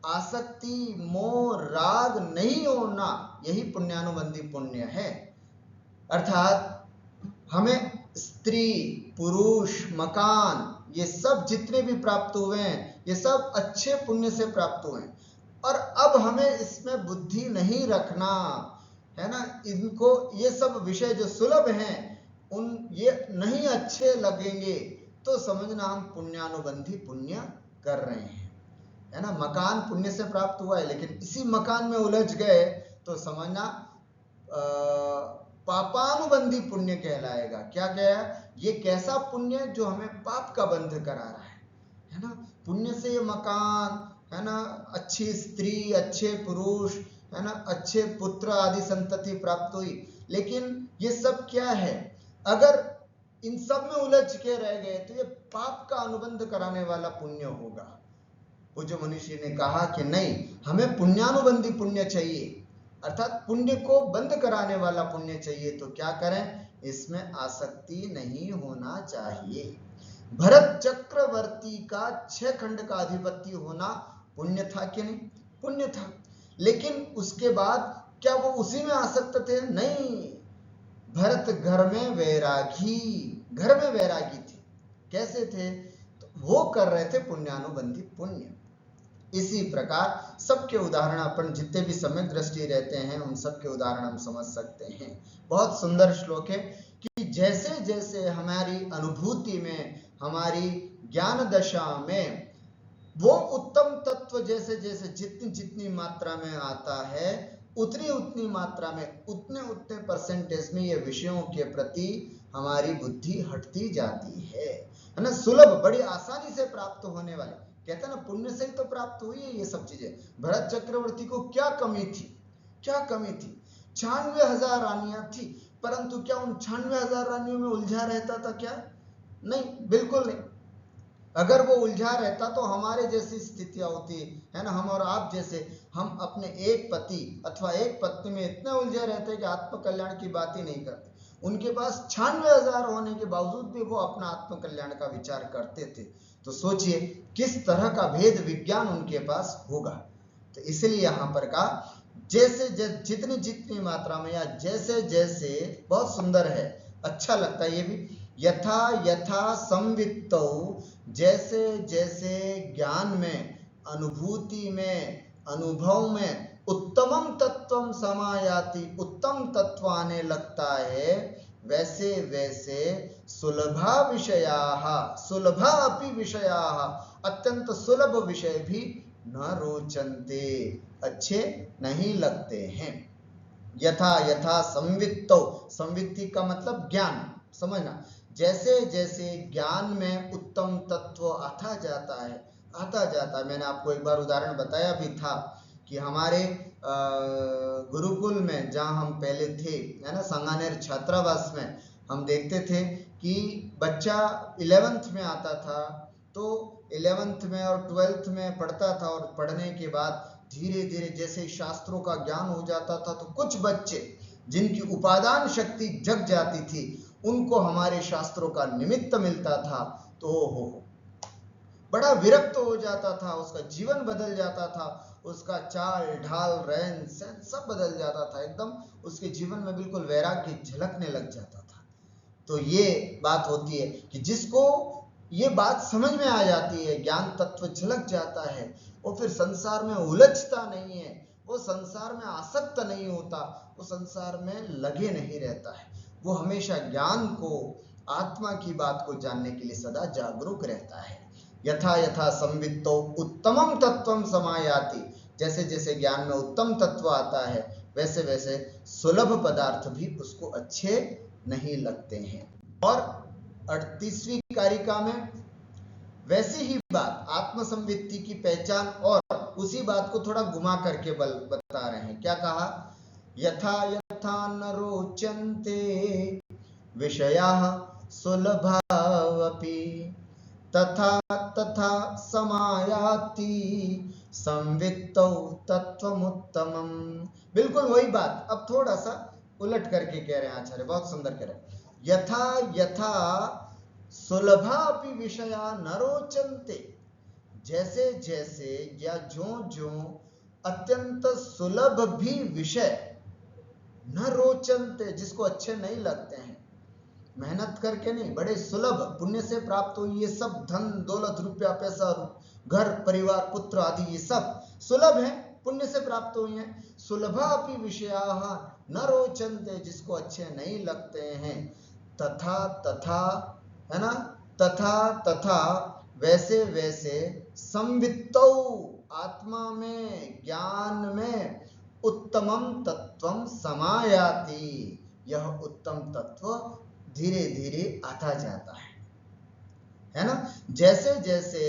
आसक्ति, मोह, राग नहीं होना, यही पुण्यानुबंधी पुण्य है। अर्थात हमें स्त्री, पुरुष, मकान, ये सब जितने भी प्राप्त हुए हैं, ये सब अच्छे पुण्य से प्राप्त हुए हैं, और अब हमें इसमें बुद्धि नहीं रखना है ना। इनको, ये सब विषय जो सुलभ हैं, उन ये नहीं अच्छे लगेंगे तो समझना हम पुण्यानुबंधी पुण्य कर रहे हैं, है ना। मकान पुण्य से प्राप्त हुआ है, लेकिन इसी मकान में उलझ गए तो समझना पापानुबंधी पुण्य कहलाएगा। क्या कहा? ये कैसा पुण्य जो हमें पाप का बंध करा रहा है ना। पुण्य से ये मकान, है ना, अच्छी स्त्री, अच्छे पुरुष, है ना, अच्छे पुत्र आदि संतति प्राप्त हुई, लेकिन ये सब क्या है? अगर इन सब में उलझ के रह गए तो ये पाप का अनुबंध कराने वाला पुण्य होगा। पूज्य मनीषी ने कहा कि नहीं, हमें पुण्यानुबंधी पुण्य चाहिए, अर्थात पुण्य को बंद कराने वाला पुण्य चाहिए। तो क्या करें? इसमें आसक्ति नहीं होना चाहिए। भरत चक्रवर्ती का 6 खंड का अधिपति होना पुण्य था कि नहीं? पुण्य था। लेकिन उसके बाद क्या वो उसी में आसक्त थे? नहीं। भरत घर में वैरागी, घर में वैरागी थे। कैसे थे? तो वो कर रहे थे पुण्यानुबंधी पुण्य। इसी प्रकार सबके उदाहरण, अपन जितने भी सम्यक दृष्टि रहते हैं उन सबके उदाहरण हम समझ सकते हैं। बहुत सुंदर श्लोक है कि जैसे जैसे हमारी अनुभूति में, हमारी ज्ञान दशा में वो उत्तम तत्व जैसे जैसे जितनी जितनी मात्रा में आता है, उतनी उतनी मात्रा में, उतने उतने परसेंटेज में ये विषयों के प्रति हमारी बुद्धि हटती जाती है ना। सुलभ, बड़ी आसानी से प्राप्त होने वाले, कहते हैं ना, पुण्य से ही तो प्राप्त हुई है ये सब चीजें। भरत चक्रवर्ती को क्या कमी थी? क्या कमी थी? 96,000 रानियां थी, परंतु क्या उन 96,000 रानियों में उलझा रहता था क्या? नहीं, बिल्कुल नहीं। अगर वो उलझा रहता तो हमारे जैसी स्थितियां होती है ना, हम और आप जैसे, हम अपने एक पति अथवा एक पत्नी में इतने उलझे रहते कि आत्म कल्याण की बात ही नहीं करते। उनके पास 96,000 होने के बावजूद भी वो अपना आत्म कल्याण का विचार करते थे। तो सोचिए किस तरह का भेद विज्ञान उनके पास होगा। तो इसलिए यहाँ पर कहा जैसे जितनी जितनी मात्रा में, या जैसे जैसे, बहुत सुंदर है, अच्छा लगता है ये भी। यथा यथा संवित्तौ, जैसे जैसे ज्ञान में, अनुभूति में, अनुभव में उत्तमम तत्वम समायाति, उत्तम तत्व आने लगता है, वैसे वैसे सुलभा विषयाः, सुलभा अपि विषयाः, अत्यंत सुलभ विषय भी न रोचन्ते, अच्छे नहीं लगते हैं। यथा यथा संवित्तो, संवित्ति का मतलब ज्ञान, समझना, जैसे जैसे ज्ञान में उत्तम तत्व आता जाता है, आता जाता है। मैंने आपको एक बार उदाहरण बताया भी था कि हमारे गुरुकुल में जहाँ हम पहले थे, है ना, संगानेर छात्रावास में, हम देखते थे कि बच्चा 11th में आता था तो 11th में और 12th में पढ़ता था, और पढ़ने के बाद धीरे धीरे जैसे शास्त्रों का ज्ञान हो जाता था तो कुछ बच्चे जिनकी उपादान शक्ति जग जाती थी उनको हमारे शास्त्रों का निमित्त मिलता था तो हो बड़ा विरक्त हो जाता था, उसका जीवन बदल जाता था, उसका चाल ढाल रहन सहन सब बदल जाता था, एकदम उसके जीवन में बिल्कुल वैराग्य झलकने लग जाता था। तो ये बात होती है कि जिसको ये बात समझ में आ जाती है, ज्ञान तत्व झलक जाता है, वो फिर संसार में उलझता नहीं है, वो संसार में आसक्त नहीं होता, वो संसार में लगे नहीं रहता है, वो हमेशा ज्ञान को, आत्मा की बात को जानने के लिए सदा जागरूक रहता है। यथा यथा संवित्तो उत्तमम तत्वम समायाति, जैसे जैसे ज्ञान में उत्तम तत्व आता है वैसे वैसे सुलभ पदार्थ भी उसको अच्छे नहीं लगते हैं। और 38वीं कारिका में वैसी ही बात आत्मसंवित्ति की पहचान और उसी बात को थोड़ा घुमा करके बता रहे हैं। क्या कहा? यथा यथा न रोचन्ते विषयाः सुलभावपि तथा तथा समायाति संवित्तौ तत्वमुत्तमम्। बिल्कुल वही बात अब थोड़ा सा उलट करके कह रहे हैं आचार्य, बहुत सुंदर कह रहे हैं। यथा यथा सुलभा अपि विषया न रोचन्ते, जैसे जैसे या जो जो अत्यंत सुलभ भी विषय न रोचन्ते, जिसको अच्छे नहीं लगते हैं, मेहनत करके नहीं, बड़े सुलभ पुण्य से प्राप्त हुई ये सब धन दौलत रुपया पैसा घर परिवार पुत्र आदि ये सब सुलभ है, पुण्य से प्राप्त हुई हैं। सुलभा अपि विषयाः न रोचन्ते, जिसको अच्छे नहीं लगते हैं। तथा तथा, है ना, तथा तथा वैसे वैसे संवित्तौ, आत्मा में ज्ञान में उत्तमम तत्वम समायाति, यह उत्तम तत्व धीरे धीरे आता जाता है ना। जैसे जैसे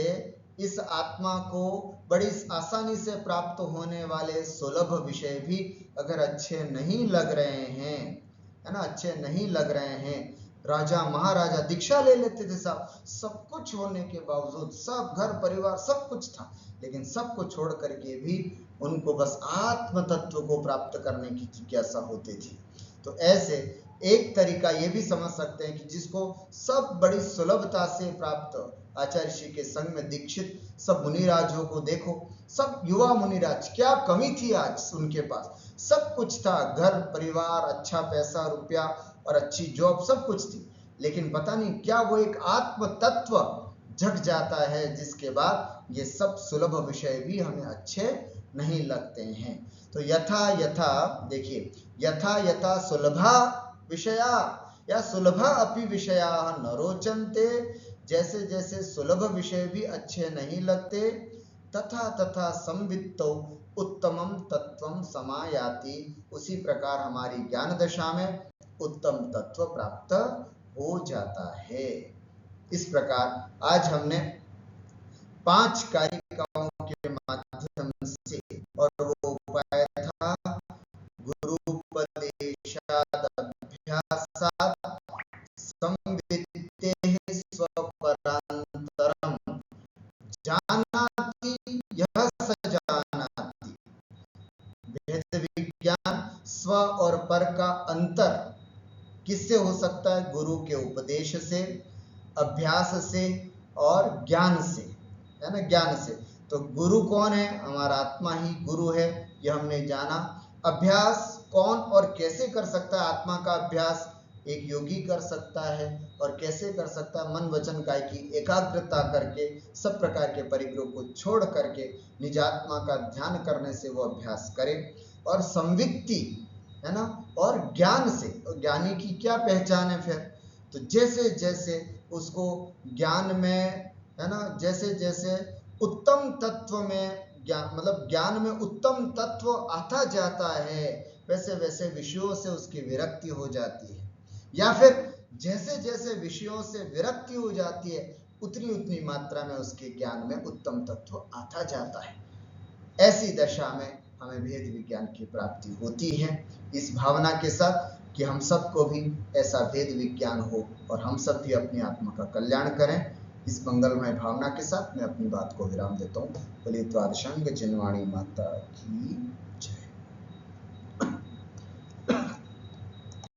इस आत्मा को बड़ी आसानी से प्राप्त होने वाले सुलभ विषय भी अगर अच्छे नहीं लग रहे हैं, है ना, अच्छे नहीं लग रहे हैं, राजा महाराजा दीक्षा ले लेते थे, सब कुछ होने के बावजूद, सब घर परिवार सब कुछ था, लेकिन सब कुछ छोड़ करके भी उनको बस आत्म तत्व को प्राप्त करने की जिज्ञासा होती थी। तो ऐसे एक तरीका ये भी समझ सकते हैं कि जिसको सब बड़ी सुलभता से प्राप्त, आचार्य ऋषि के संग में दीक्षित सब मुनिराजों को देखो, सब युवा मुनिराज, क्या कमी थी आज उनके पास, सब कुछ था, घर परिवार, अच्छा पैसा रुपया और अच्छी जॉब, सब कुछ थी, लेकिन पता नहीं क्या वो एक आत्म तत्व जग जाता है जिसके बाद ये सब सुलभ विषय भी हमें अच्छे नहीं लगते हैं। तो यथा यथा, देखिए, यथा यथा सुलभा विषया या सुलभा अपि विषया न रोचन्ते, जैसे जैसे सुलभ विषय भी अच्छे नहीं लगते, तथा तथा संवित्तौ उत्तमम तत्वम समायाति, उसी प्रकार हमारी ज्ञान दशा में उत्तम तत्व प्राप्त हो जाता है। इस प्रकार आज हमने 5 कारिकाओं के माध्यम से, और वो उपाय था गुरुपदेशाद अभ्यासात् संवित्तेः स्वपरान्तरम् जानाति यः स जानाति। भेद विज्ञान स्व और पर का अंतर किससे हो सकता है? गुरु के उपदेश से, अभ्यास से और ज्ञान से, है ना, ज्ञान से। तो गुरु कौन है? हमारा आत्मा ही गुरु है, यह हमने जाना। अभ्यास कौन और कैसे कर सकता है? आत्मा का अभ्यास एक योगी कर सकता है, और कैसे कर सकता है? मन वचन काय की एकाग्रता करके, सब प्रकार के परिग्रह को छोड़ करके निजात्मा का ध्यान करने से वो अभ्यास करे। और संवित्ति है ना। और ज्ञान से, ज्ञानी की क्या पहचान है फिर, तो जैसे जैसे उसको ज्ञान में, है ना, जैसे जैसे उत्तम तत्व में ज्ञान, मतलब ज्ञान में उत्तम तत्व आता जाता है, वैसे वैसे विषयों से उसकी विरक्ति हो जाती है। या फिर जैसे जैसे विषयों से विरक्ति हो जाती है, उतनी उतनी मात्रा में उसके ज्ञान में उत्तम तत्व आता जाता है। ऐसी दशा में हमें भेद विज्ञान की प्राप्ति होती है, इस भावना के साथ कि हम सबको भी ऐसा भेद विज्ञान हो और हम सब भी अपनी आत्मा का कल्याण करें। इस मंगलमय भावना के साथ मैं अपनी बात को विराम देता हूँ। बोलिए द्वादशांग जिनवाणी माता की